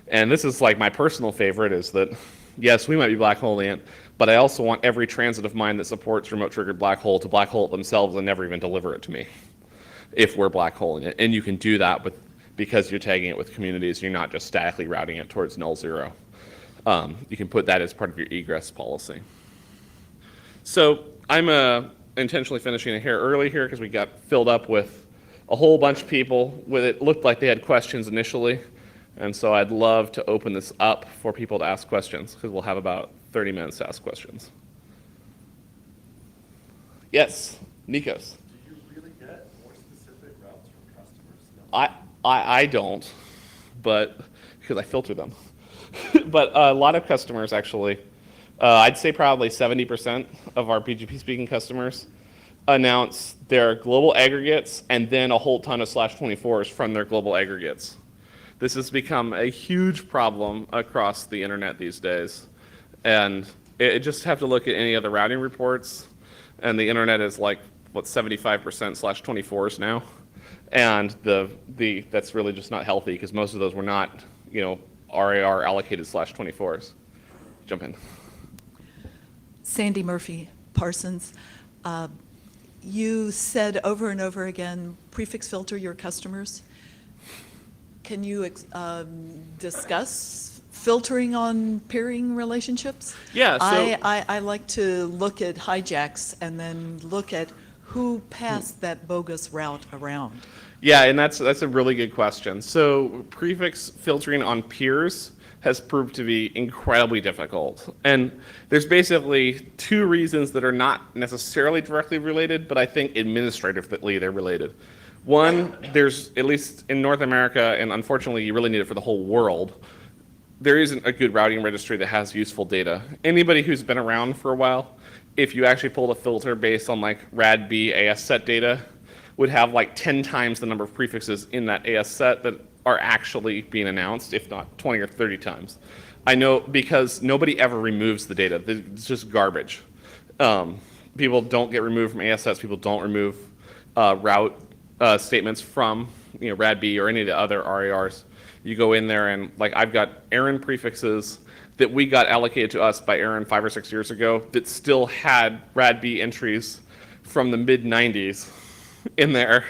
[SPEAKER 1] And this is like my personal favorite is that, yes, we might be black holing it, but I also want every transit of mine that supports remote triggered black hole to black hole it themselves and never even deliver it to me if we're black holing it. And you can do that because you're tagging it with communities. You're not just statically routing it towards null 0. You can put that as part of your egress policy. So I'm intentionally finishing a hair early here because we got filled up with a whole bunch of people with it looked like they had questions initially. And so I'd love to open this up for people to ask questions, because we'll have about 30 minutes to ask questions. Yes, Nikos.
[SPEAKER 2] Do you really get more specific routes from customers?
[SPEAKER 1] I don't, but because I filter them. But a lot of customers actually, I'd say probably 70% of our BGP speaking customers announce their global aggregates and then a whole ton of /24s from their global aggregates. This has become a huge problem across the internet these days. And it just have to look at any of the routing reports, and the internet is like, what, 75% /24s now? And that's really just not healthy, because most of those were not, RAR allocated /24s. Jump in.
[SPEAKER 3] Sandy Murphy, Parsons. You said over and over again, prefix filter your customers. Can you discuss filtering on peering relationships?
[SPEAKER 1] Yeah. So
[SPEAKER 3] I like to look at hijacks and then look at who passed that bogus route around.
[SPEAKER 1] yeah, and that's a really good question. So prefix filtering on peers has proved to be incredibly difficult. And there's basically two reasons that are not necessarily directly related, but I think administratively they're related. One, there's, at least in North America, and unfortunately you really need it for the whole world, there isn't a good routing registry that has useful data. Anybody who's been around for a while, if you actually pulled a filter based on like RADB AS set data, would have like 10 times the number of prefixes in that AS set that are actually being announced, if not 20 or 30 times. I know, because nobody ever removes the data. It's just garbage. People don't get removed from AS sets. People don't remove route statements from RADB or any of the other RARs. You go in there and, like, I've got ARIN prefixes that we got allocated to us by ARIN 5 or 6 years ago that still had RADB entries from the mid-90s in there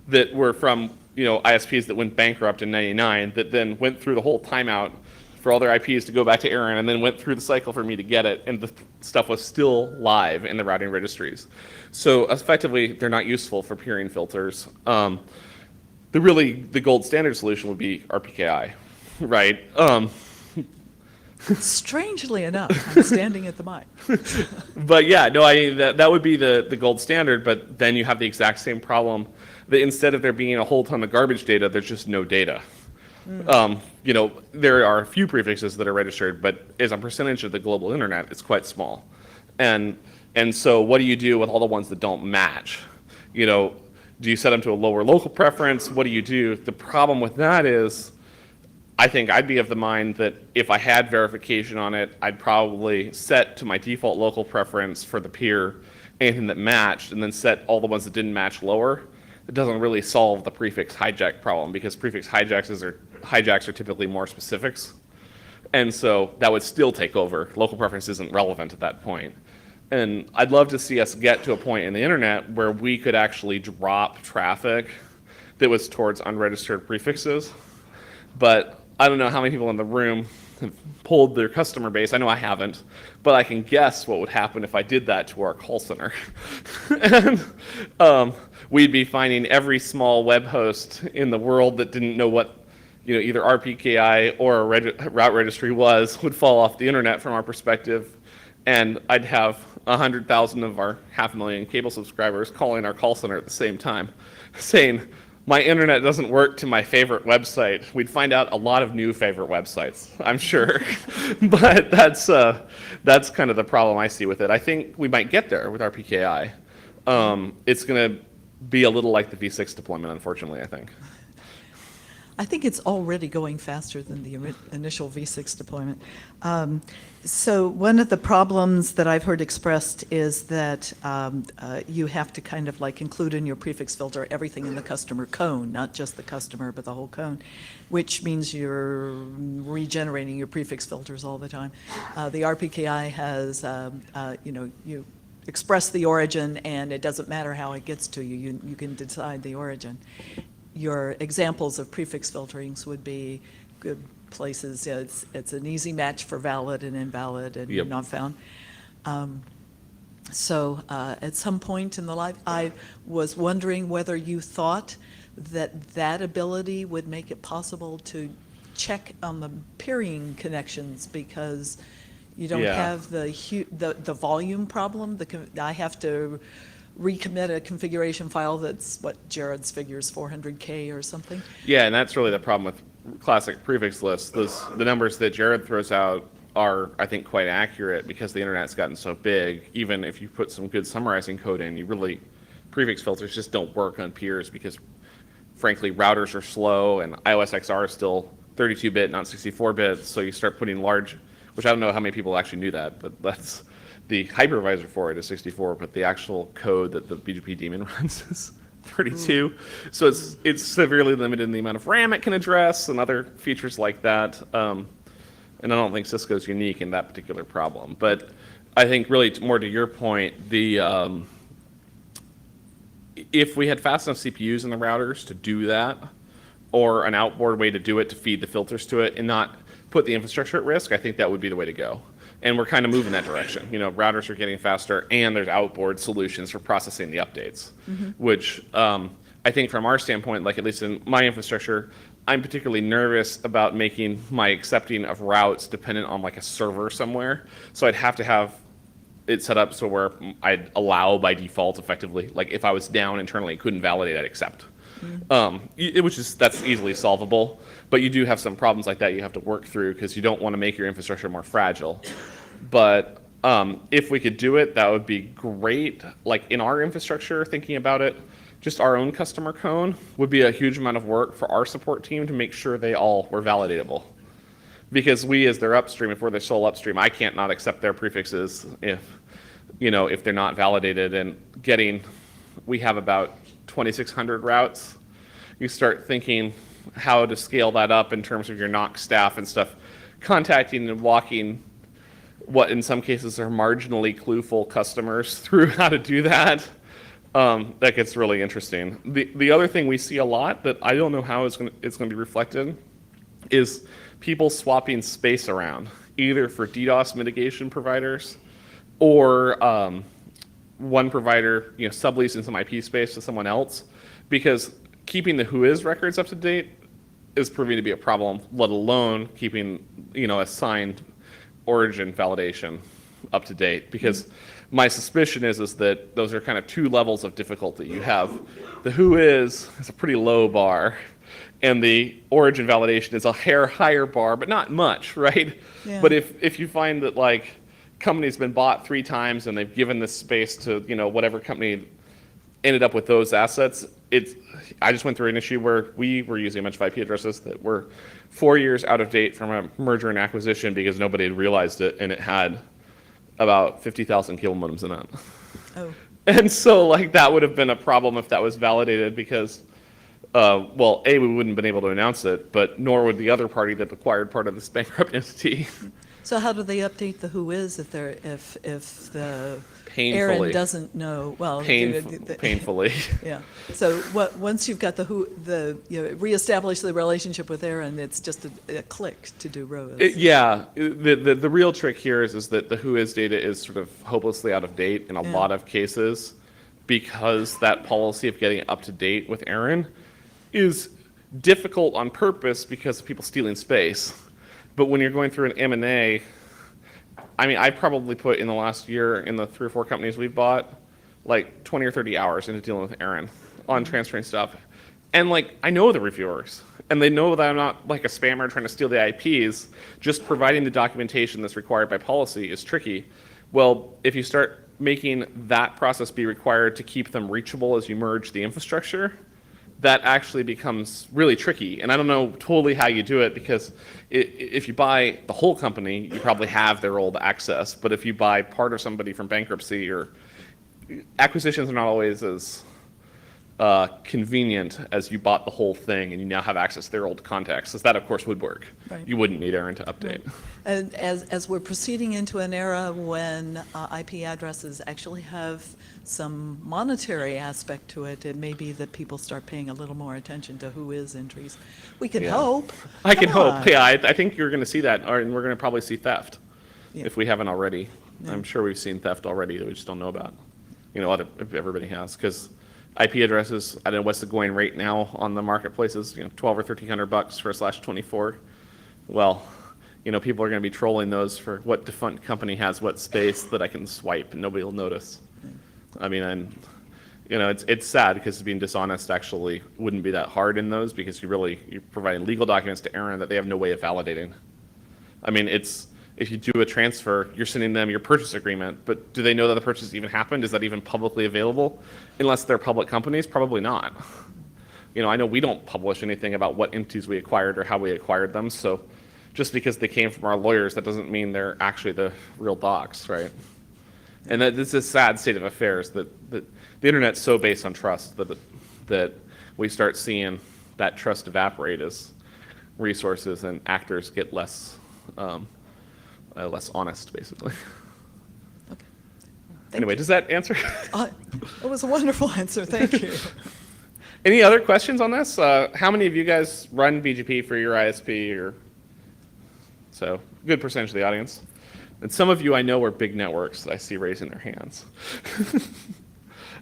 [SPEAKER 1] that were from ISPs that went bankrupt in '99, that then went through the whole timeout for all their IPs to go back to ARIN, and then went through the cycle for me to get it, and the stuff was still live in the routing registries. So effectively, they're not useful for peering filters. The gold standard solution would be RPKI, right?
[SPEAKER 3] Strangely enough, I'm standing at the mic.
[SPEAKER 1] But yeah, no, that would be the gold standard, but then you have the exact same problem that instead of there being a whole ton of garbage data, there's just no data. There are a few prefixes that are registered, but as a percentage of the global internet, it's quite small. And so what do you do with all the ones that don't match? Do you set them to a lower local preference? What do you do? The problem with that is, I think I'd be of the mind that if I had verification on it, I'd probably set to my default local preference for the peer anything that matched, and then set all the ones that didn't match lower. It doesn't really solve the prefix hijack problem, because prefix hijacks are typically more specifics. And so that would still take over. Local preference isn't relevant at that point. And I'd love to see us get to a point in the internet where we could actually drop traffic that was towards unregistered prefixes. But I don't know how many people in the room have polled their customer base. I know I haven't, but I can guess what would happen if I did that to our call center. And we'd be finding every small web host in the world that didn't know what either RPKI or a route registry would fall off the internet from our perspective. And I'd have 100,000 of our 500,000 cable subscribers calling our call center at the same time, saying, my internet doesn't work to my favorite website. We'd find out a lot of new favorite websites, I'm sure. But that's kind of the problem I see with it. I think we might get there with RPKI. It's going to be a little like the V6 deployment, unfortunately, I think.
[SPEAKER 3] I think it's already going faster than the initial V6 deployment. So one of the problems that I've heard expressed is that you have to kind of like include in your prefix filter everything in the customer cone, not just the customer, but the whole cone, which means you're regenerating your prefix filters all the time. The RPKI has, you express the origin, and it doesn't matter how it gets to you. You can decide the origin. Your examples of prefix filterings would be good places. It's an easy match for valid and invalid and
[SPEAKER 1] Yep.
[SPEAKER 3] not found. So at some point in the life, I was wondering whether you thought that ability would make it possible to check on the peering connections, because you don't
[SPEAKER 1] Yeah.
[SPEAKER 3] have the volume problem. I have to recommit a configuration file that's, what, Jared's figures, 400K or something.
[SPEAKER 1] Yeah, and that's really the problem with classic prefix lists. The numbers that Jared throws out are, I think, quite accurate because the internet's gotten so big. Even if you put some good summarizing code in, prefix filters just don't work on peers because, frankly, routers are slow and iOS XR is still 32-bit, not 64-bit. So you start putting large, which I don't know how many people actually knew that, but that's the hypervisor for it is 64, but the actual code that the BGP daemon runs is 32. So it's severely limited in the amount of RAM it can address and other features like that. And I don't think Cisco's unique in that particular problem. But I think really more to your point, if we had fast enough CPUs in the routers to do that, or an outboard way to do it to feed the filters to it and not put the infrastructure at risk, I think that would be the way to go. And we're kind of moving that direction. Routers are getting faster, and there's outboard solutions for processing the updates, which I think from our standpoint, like at least in my infrastructure, I'm particularly nervous about making my accepting of routes dependent on like a server somewhere. So I'd have to have it set up so where I'd allow by default effectively. Like if I was down internally and couldn't validate, I'd accept. That's easily solvable, but you do have some problems like that you have to work through because you don't want to make your infrastructure more fragile. But if we could do it, that would be great. Like in our infrastructure, thinking about it, just our own customer cone would be a huge amount of work for our support team to make sure they all were validatable. Because we, as their upstream, if we're their sole upstream, I can't not accept their prefixes if they're not validated. And we have about 2,600 routes. You start thinking how to scale that up in terms of your NOC staff and stuff, contacting and walking what in some cases are marginally clueful customers through how to do that. That gets really interesting. The other thing we see a lot that I don't know how it's going to be reflected is people swapping space around, either for DDoS mitigation providers or one provider subleasing some IP space to someone else, because keeping the whois records up to date is proving to be a problem, let alone keeping assigned origin validation up to date. Because my suspicion is that those are kind of two levels of difficulty. You have the whois is a pretty low bar, and the origin validation is a hair higher bar, but not much, right?
[SPEAKER 3] Yeah.
[SPEAKER 1] But if you find that like company's been bought 3 times and they've given this space to whatever company ended up with those assets, I just went through an issue where we were using a bunch of IP addresses that were 4 years out of date from a merger and acquisition because nobody had realized it, and it had about 50,000 cable modems in it.
[SPEAKER 3] Oh.
[SPEAKER 1] And so like that would have been a problem if that was validated because well, A, we wouldn't have been able to announce it, but nor would the other party that acquired part of this bankrupt entity.
[SPEAKER 3] So how do they update the whois if the
[SPEAKER 1] Painfully.
[SPEAKER 3] Aaron doesn't know? Well,
[SPEAKER 1] Painfully.
[SPEAKER 3] Yeah. So once you've got reestablish the relationship with Aaron, it's just a click to do rows.
[SPEAKER 1] The real trick here is that the whois data is sort of hopelessly out of date in a lot of cases, because that policy of getting up to date with Aaron is difficult on purpose because of people stealing space. But when you're going through an M&A, I mean, I probably put in the last year in the 3 or 4 companies we've bought, like 20 or 30 hours into dealing with Aaron on transferring stuff. And like, I know the reviewers, and they know that I'm not like a spammer trying to steal the IPs. Just providing the documentation that's required by policy is tricky. Well, if you start making that process be required to keep them reachable as you merge the infrastructure, that actually becomes really tricky. And I don't know totally how you do it, because if you buy the whole company, you probably have their old access. But if you buy part of somebody from bankruptcy, or acquisitions are not always as convenient as you bought the whole thing and you now have access to their old contacts, because that of course would work.
[SPEAKER 3] Right.
[SPEAKER 1] You wouldn't need Aaron to update.
[SPEAKER 3] Right. And as we're proceeding into an era when IP addresses actually have some monetary aspect to it, it may be that people start paying a little more attention to whois entries. We can hope.
[SPEAKER 1] I can
[SPEAKER 3] Come on.
[SPEAKER 1] hope. Yeah, I think you're going to see that, and we're going to probably see theft if we haven't already.
[SPEAKER 3] Yeah.
[SPEAKER 1] I'm sure we've seen theft already that we just don't know about. Everybody has, because IP addresses, I don't know what's the going rate now on the marketplaces, 12 or $1,300 for a /24. Well, people are going to be trolling those for what defunct company has what space that I can swipe and nobody will notice. I mean, it's sad because being dishonest actually wouldn't be that hard in those because you're providing legal documents to Aaron that they have no way of validating. I mean, if you do a transfer, you're sending them your purchase agreement, but do they know that the purchase even happened? Is that even publicly available? Unless they're public companies, probably not. I know we don't publish anything about what entities we acquired or how we acquired them, so just because they came from our lawyers, that doesn't mean they're actually the real docs, right? And this is a sad state of affairs that the internet's so based on trust that we start seeing that trust evaporate as resources and actors get less honest, basically.
[SPEAKER 3] Okay.
[SPEAKER 1] Anyway, does that answer?
[SPEAKER 3] It was a wonderful answer. Thank you.
[SPEAKER 1] Any other questions on this? How many of you guys run BGP for your ISP? So, good percentage of the audience. And some of you I know are big networks that I see raising their hands.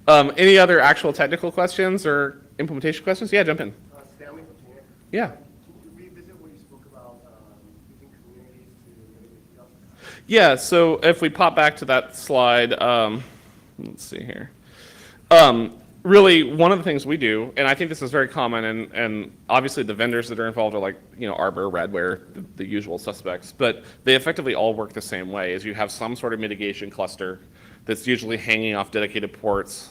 [SPEAKER 1] Any other actual technical questions or implementation questions? Yeah, jump in.
[SPEAKER 2] Stanley from Tanner.
[SPEAKER 1] Yeah.
[SPEAKER 2] Can you revisit what you spoke about using communities to mitigate DDoS?
[SPEAKER 1] Yeah, so if we pop back to that slide, let's see here. Really, one of the things we do, and I think this is very common, and obviously the vendors that are involved are like, Arbor, Radware, the usual suspects, but they effectively all work the same way, is you have some sort of mitigation cluster that's usually hanging off dedicated ports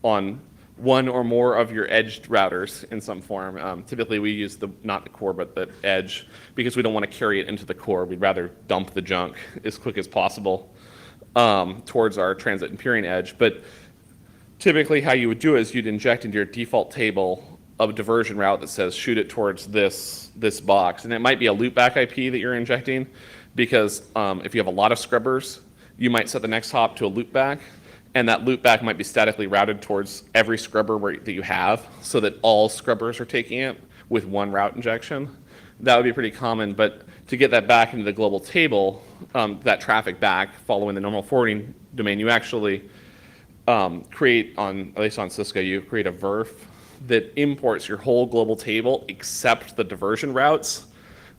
[SPEAKER 1] on one or more of your edged routers in some form. Typically we use not the core, but the edge, because we don't want to carry it into the core. We'd rather dump the junk as quick as possible towards our transit and peering edge. But typically how you would do it is you'd inject into your default table a diversion route that says shoot it towards this box. And it might be a loopback IP that you're injecting because if you have a lot of scrubbers, you might set the next hop to a loopback, and that loopback might be statically routed towards every scrubber that you have so that all scrubbers are taking it with one route injection. That would be pretty common, but to get that back into the global table, that traffic back following the normal forwarding domain, you actually create, at least on Cisco, you create a VRF that imports your whole global table except the diversion routes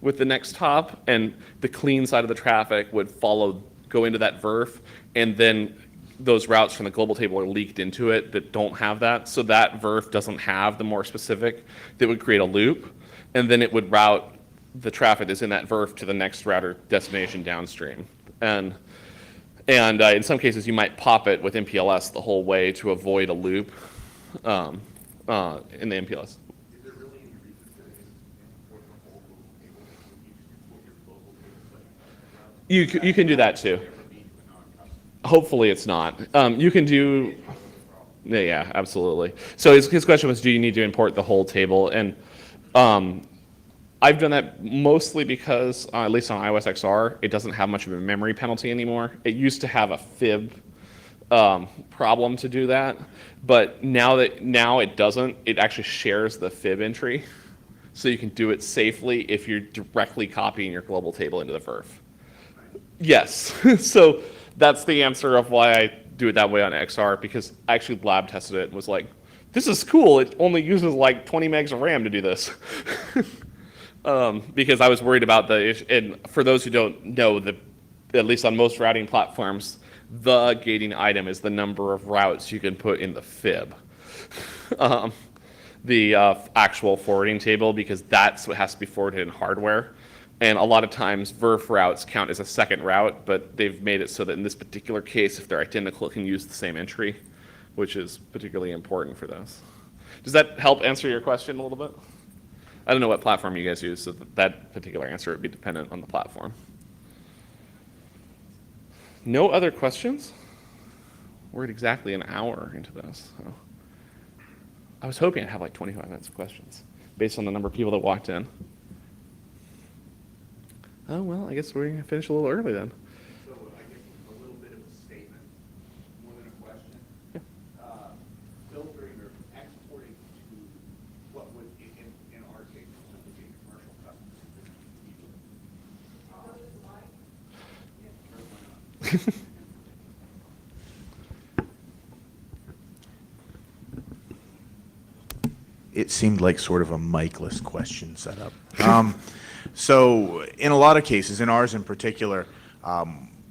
[SPEAKER 1] with the next hop, and the clean side of the traffic would go into that VRF, and then those routes from the global table are leaked into it that don't have that. So that VRF doesn't have the more specific that would create a loop, and then it would route the traffic that's in that VRF to the next router destination downstream. And in some cases, you might pop it with MPLS the whole way to avoid a loop in the MPLS.
[SPEAKER 2] Is there really any reason to import the whole global table? Would you import your global table?
[SPEAKER 1] You can do that too. Hopefully it's not. You can do, yeah, absolutely. So his question was, do you need to import the whole table? And I've done that mostly because, at least on iOS XR, it doesn't have much of a memory penalty anymore. It used to have a fib problem to do that, but now it doesn't. It actually shares the fib entry, so you can do it safely if you're directly copying your global table into the VRF. Yes, so that's the answer of why I do it that way on XR, because I actually lab tested it and was like, this is cool. It only uses like 20 megs of RAM to do this. Because I was worried about and for those who don't know, at least on most routing platforms, the gating item is the number of routes you can put in the fib. The actual forwarding table, because that's what has to be forwarded in hardware. And a lot of times VRF routes count as a second route, but they've made it so that in this particular case, if they're identical, it can use the same entry, which is particularly important for those. Does that help answer your question a little bit? I don't know what platform you guys use, so that particular answer would be dependent on the platform. No other questions? We're at exactly an hour into this. So I was hoping I'd have like 25 minutes of questions based on the number of people that walked in. Oh, well, I guess we're going to finish a little early then.
[SPEAKER 2] So I guess a little bit of a statement, more than a question.
[SPEAKER 1] Yeah.
[SPEAKER 2] Filtering or exporting to what would, in our case, would be commercial customers.
[SPEAKER 4] It seemed like sort of a mic-less question setup. So in a lot of cases, in ours in particular,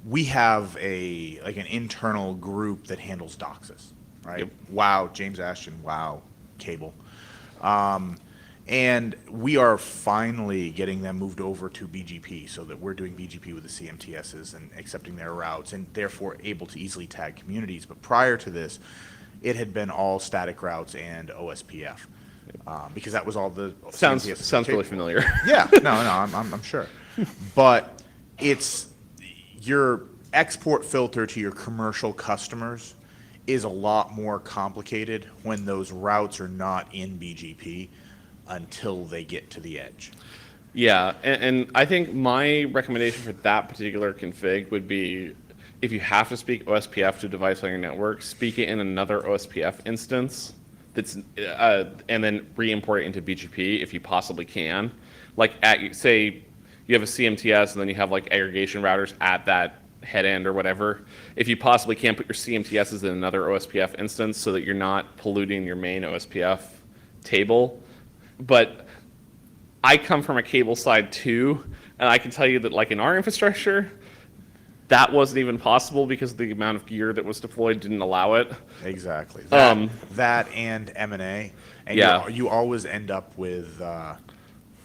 [SPEAKER 4] we have like an internal group that handles DOCSIS, right?
[SPEAKER 1] Yep.
[SPEAKER 4] WOW, James Ashton, WOW, cable. And we are finally getting them moved over to BGP so that we're doing BGP with the CMTSs and accepting their routes and therefore able to easily tag communities. But prior to this, it had been all static routes and OSPF because that was all the
[SPEAKER 1] Sounds
[SPEAKER 4] CMTSs
[SPEAKER 1] really
[SPEAKER 4] capable.
[SPEAKER 1] familiar.
[SPEAKER 4] Yeah, no, I'm sure. But it's your export filter to your commercial customers is a lot more complicated when those routes are not in BGP until they get to the edge.
[SPEAKER 1] Yeah, and I think my recommendation for that particular config would be if you have to speak OSPF to a device on your network, speak it in another OSPF instance that's and then re-import it into BGP if you possibly can. Like say you have a CMTS and then you have like aggregation routers at that head end or whatever. If you possibly can, put your CMTSs in another OSPF instance so that you're not polluting your main OSPF table. But I come from a cable side too, and I can tell you that like in our infrastructure, that wasn't even possible because the amount of gear that was deployed didn't allow it.
[SPEAKER 4] Exactly.
[SPEAKER 1] Um,
[SPEAKER 4] That and M&A, and
[SPEAKER 1] Yeah.
[SPEAKER 4] you always end up with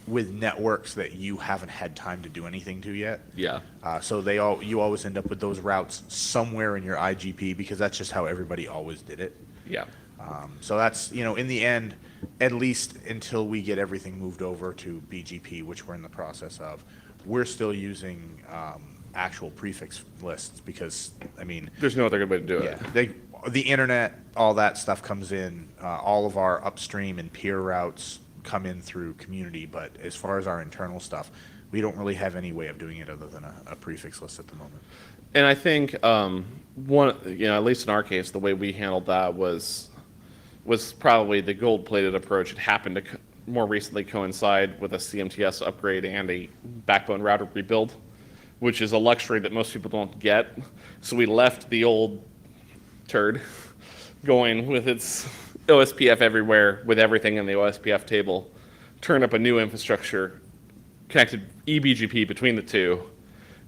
[SPEAKER 4] networks that you haven't had time to do anything to yet.
[SPEAKER 1] Yeah.
[SPEAKER 4] So you always end up with those routes somewhere in your IGP because that's just how everybody always did it.
[SPEAKER 1] Yeah.
[SPEAKER 4] So that's, in the end, at least until we get everything moved over to BGP, which we're in the process of, we're still using actual prefix lists because,
[SPEAKER 1] There's no other good way to do it.
[SPEAKER 4] yeah, the internet, all that stuff comes in. All of our upstream and peer routes come in through community, but as far as our internal stuff, we don't really have any way of doing it other than a prefix list at the moment.
[SPEAKER 1] And I think at least in our case, the way we handled that was probably the gold-plated approach. It happened to more recently coincide with a CMTS upgrade and a backbone router rebuild, which is a luxury that most people don't get. So we left the old turd going with its OSPF everywhere with everything in the OSPF table, turned up a new infrastructure, connected eBGP between the two,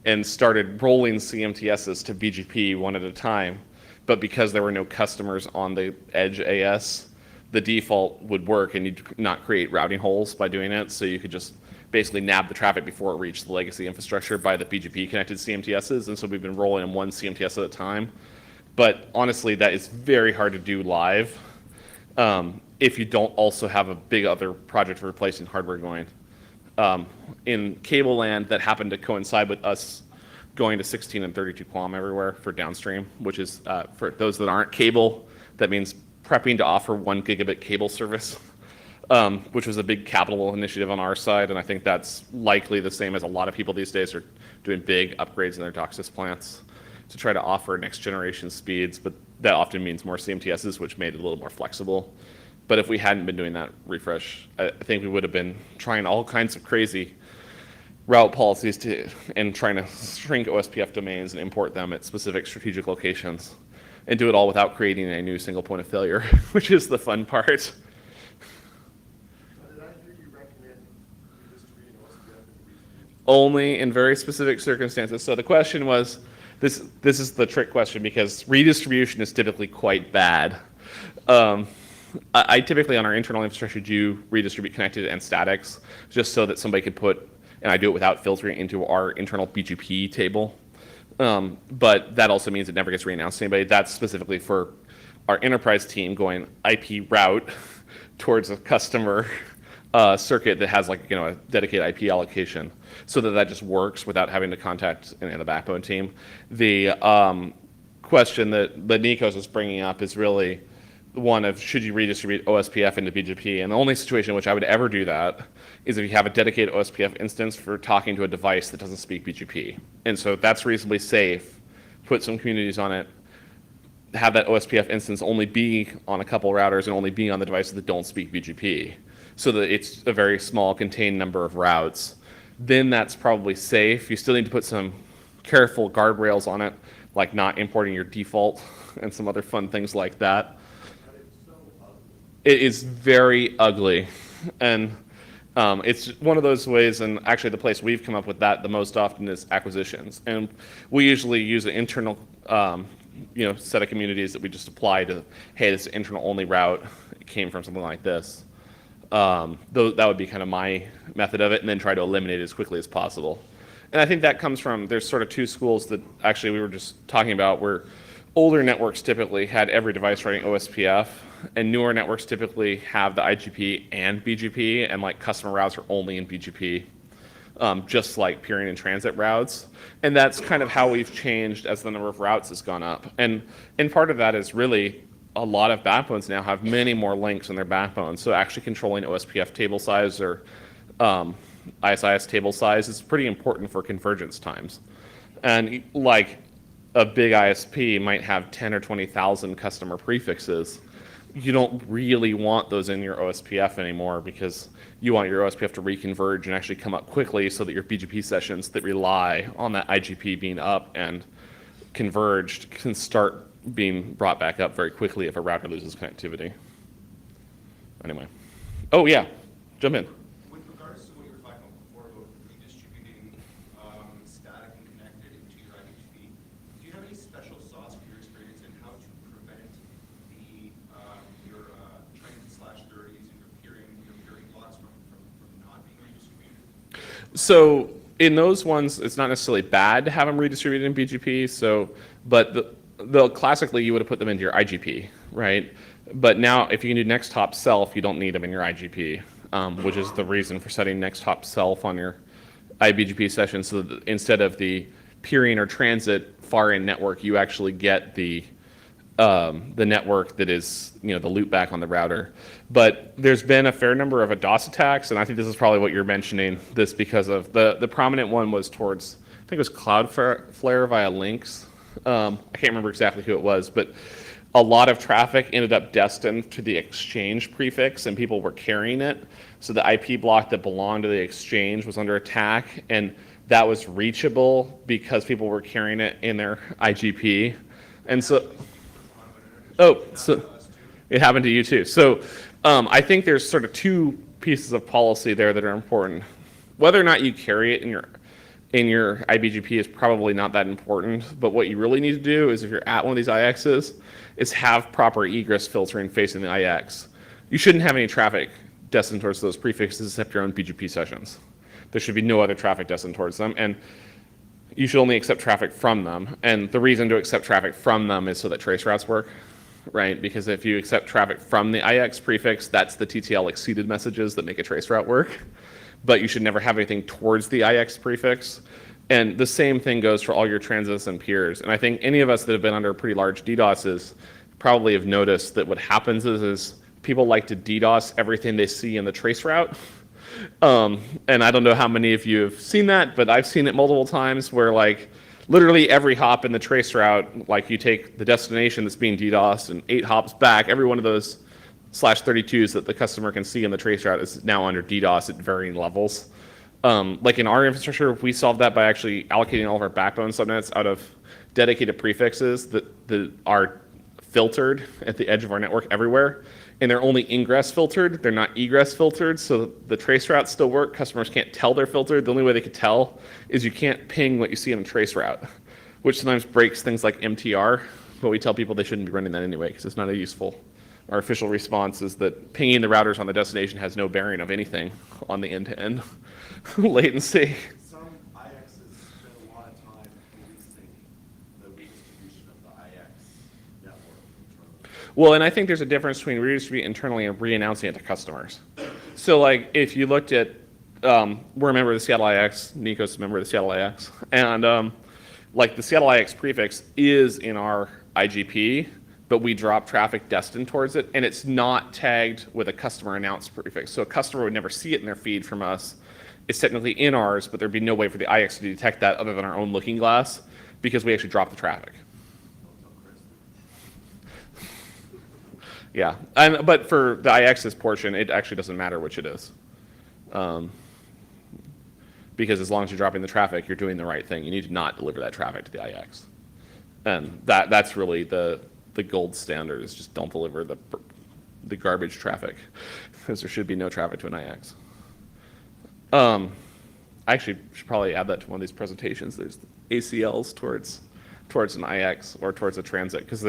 [SPEAKER 1] and started rolling CMTSs to BGP one at a time. But because there were no customers on the edge AS, the default would work and you'd not create routing holes by doing it. So you could just basically nab the traffic before it reached the legacy infrastructure by the BGP connected CMTSs. And so we've been rolling in one CMTS at a time. But honestly, that is very hard to do live if you don't also have a big other project for replacing hardware going. In cable land, that happened to coincide with us going to 16 and 32 QAM everywhere for downstream, which is, for those that aren't cable, that means prepping to offer 1 gigabit cable service, which was a big capital initiative on our side, and I think that's likely the same as a lot of people these days are doing big upgrades in their DOCSIS plants to try to offer next generation speeds, but that often means more CMTSs, which made it a little more flexible. But if we hadn't been doing that refresh, I think we would have been trying all kinds of crazy route policies and trying to shrink OSPF domains and import them at specific strategic locations and do it all without creating a new single point of failure, which is the fun part.
[SPEAKER 2] Did I hear you recommend redistributing OSPF in the
[SPEAKER 1] Only in very specific circumstances. So the question was, this is the trick question because redistribution is typically quite bad. I typically on our internal infrastructure do redistribute connected and statics just so that somebody could put, and I do it without filtering into our internal BGP table. But that also means it never gets reannounced to anybody. That's specifically for our enterprise team going IP route towards a customer circuit that has like a dedicated IP allocation, so that just works without having to contact any of the backbone team. The question that Nikos is bringing up is really one of should you redistribute OSPF into BGP, and the only situation in which I would ever do that is if you have a dedicated OSPF instance for talking to a device that doesn't speak BGP. And so that's reasonably safe. Put some communities on it, have that OSPF instance only be on a couple routers and only be on the devices that don't speak BGP, so that it's a very small contained number of routes. Then that's probably safe. You still need to put some careful guardrails on it, like not importing your default and some other fun things like that. It is very ugly, and it's one of those ways, and actually the place we've come up with that the most often is acquisitions. And we usually use an internal set of communities that we just apply to, hey, this is an internal only route. It came from something like this. Though that would be kind of my method of it, and then try to eliminate it as quickly as possible. And I think that comes from, there's sort of two schools that actually we were just talking about, where older networks typically had every device running OSPF, and newer networks typically have the IGP and BGP, and like customer routes are only in BGP, just like peering and transit routes. And that's kind of how we've changed as the number of routes has gone up. And part of that is really a lot of backbones now have many more links in their backbone. So actually controlling OSPF table size or ISIS table size is pretty important for convergence times. And like a big ISP might have 10 or 20,000 customer prefixes. You don't really want those in your OSPF anymore, because you want your OSPF to reconverge and actually come up quickly so that your BGP sessions that rely on that IGP being up and converged can start being brought back up very quickly if a router loses connectivity. Anyway. Oh yeah, jump in.
[SPEAKER 2] With regards to what you were talking about before about redistributing static and connected into your IHV, do you have any special sauce for your experience in how to prevent your transit/30s and your peering blocks from not being redistributed?
[SPEAKER 1] So in those ones, it's not necessarily bad to have them redistributed in BGP. So, but classically you would have put them into your IGP, right? But now if you can do next hop self, you don't need them in your IGP, which is the reason for setting next hop self on your iBGP session, so that instead of the peering or transit far in network, you actually get the network that is, the loop back on the router. But there's been a fair number of DOS attacks, and I think this is probably what you're mentioning, this because of the prominent one was towards, I think it was Cloudflare via links. I can't remember exactly who it was, but a lot of traffic ended up destined to the exchange prefix, and people were carrying it. So the IP block that belonged to the exchange was under attack, and that was reachable because people were carrying it in their IGP. And so, so it happened to you too. So I think there's sort of two pieces of policy there that are important. Whether or not you carry it in your iBGP is probably not that important, but what you really need to do is, if you're at one of these IXs, is have proper egress filtering facing the IX. You shouldn't have any traffic destined towards those prefixes except your own BGP sessions. There should be no other traffic destined towards them, and you should only accept traffic from them. And the reason to accept traffic from them is so that trace routes work, right? Because if you accept traffic from the IX prefix, that's the TTL exceeded messages that make a trace route work. But you should never have anything towards the IX prefix. And the same thing goes for all your transits and peers. And I think any of us that have been under pretty large DDoSs probably have noticed that what happens is people like to DDoS everything they see in the trace route. And I don't know how many of you have seen that, but I've seen it multiple times where like literally every hop in the trace route, like you take the destination that's being DDoSed and 8 hops back, every one of those /32s that the customer can see in the trace route is now under DDoS at varying levels. Like in our infrastructure, we solved that by actually allocating all of our backbone subnets out of dedicated prefixes that are filtered at the edge of our network everywhere. And they're only ingress filtered, they're not egress filtered, so the trace routes still work. Customers can't tell they're filtered. The only way they can tell is you can't ping what you see on a trace route, which sometimes breaks things like MTR, but we tell people they shouldn't be running that anyway because it's not a useful. Our official response is that pinging the routers on the destination has no bearing of anything on the end-to-end latency.
[SPEAKER 2] Some IXs spend a lot of time policing the redistribution of the IX network internally.
[SPEAKER 1] Well, and I think there's a difference between redistributing internally and re-announcing it to customers. So like if you looked at, we're a member of the Seattle IX, Nico's a member of the Seattle IX, and like the Seattle IX prefix is in our IGP, but we drop traffic destined towards it, and it's not tagged with a customer announced prefix. So a customer would never see it in their feed from us. It's technically in ours, but there'd be no way for the IX to detect that other than our own looking glass, because we actually drop the traffic. Yeah, but for the IX's portion, it actually doesn't matter which it is. Because as long as you're dropping the traffic, you're doing the right thing. You need to not deliver that traffic to the IX. And that's really the gold standard, is just don't deliver the garbage traffic, because there should be no traffic to an IX. I actually should probably add that to one of these presentations. There's ACLs towards an IX or towards a transit, because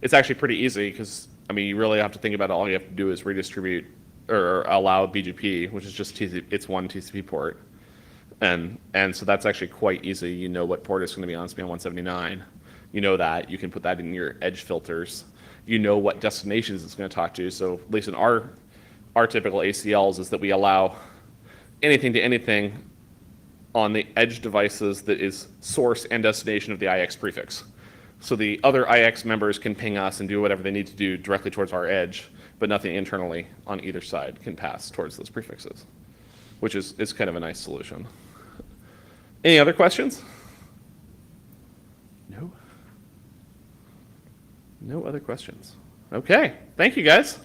[SPEAKER 1] it's actually pretty easy, because, I mean, you really have to think about it. All you have to do is redistribute or allow BGP, which is just it's one TCP port. And so that's actually quite easy. You know what port is going to be on span 179. You know that. You can put that in your edge filters. You know what destinations it's going to talk to. So at least in our typical ACLs is that we allow anything to anything on the edge devices that is source and destination of the IX prefix. So the other IX members can ping us and do whatever they need to do directly towards our edge, but nothing internally on either side can pass towards those prefixes, which is kind of a nice solution. Any other questions? No? No other questions. Okay, thank you guys.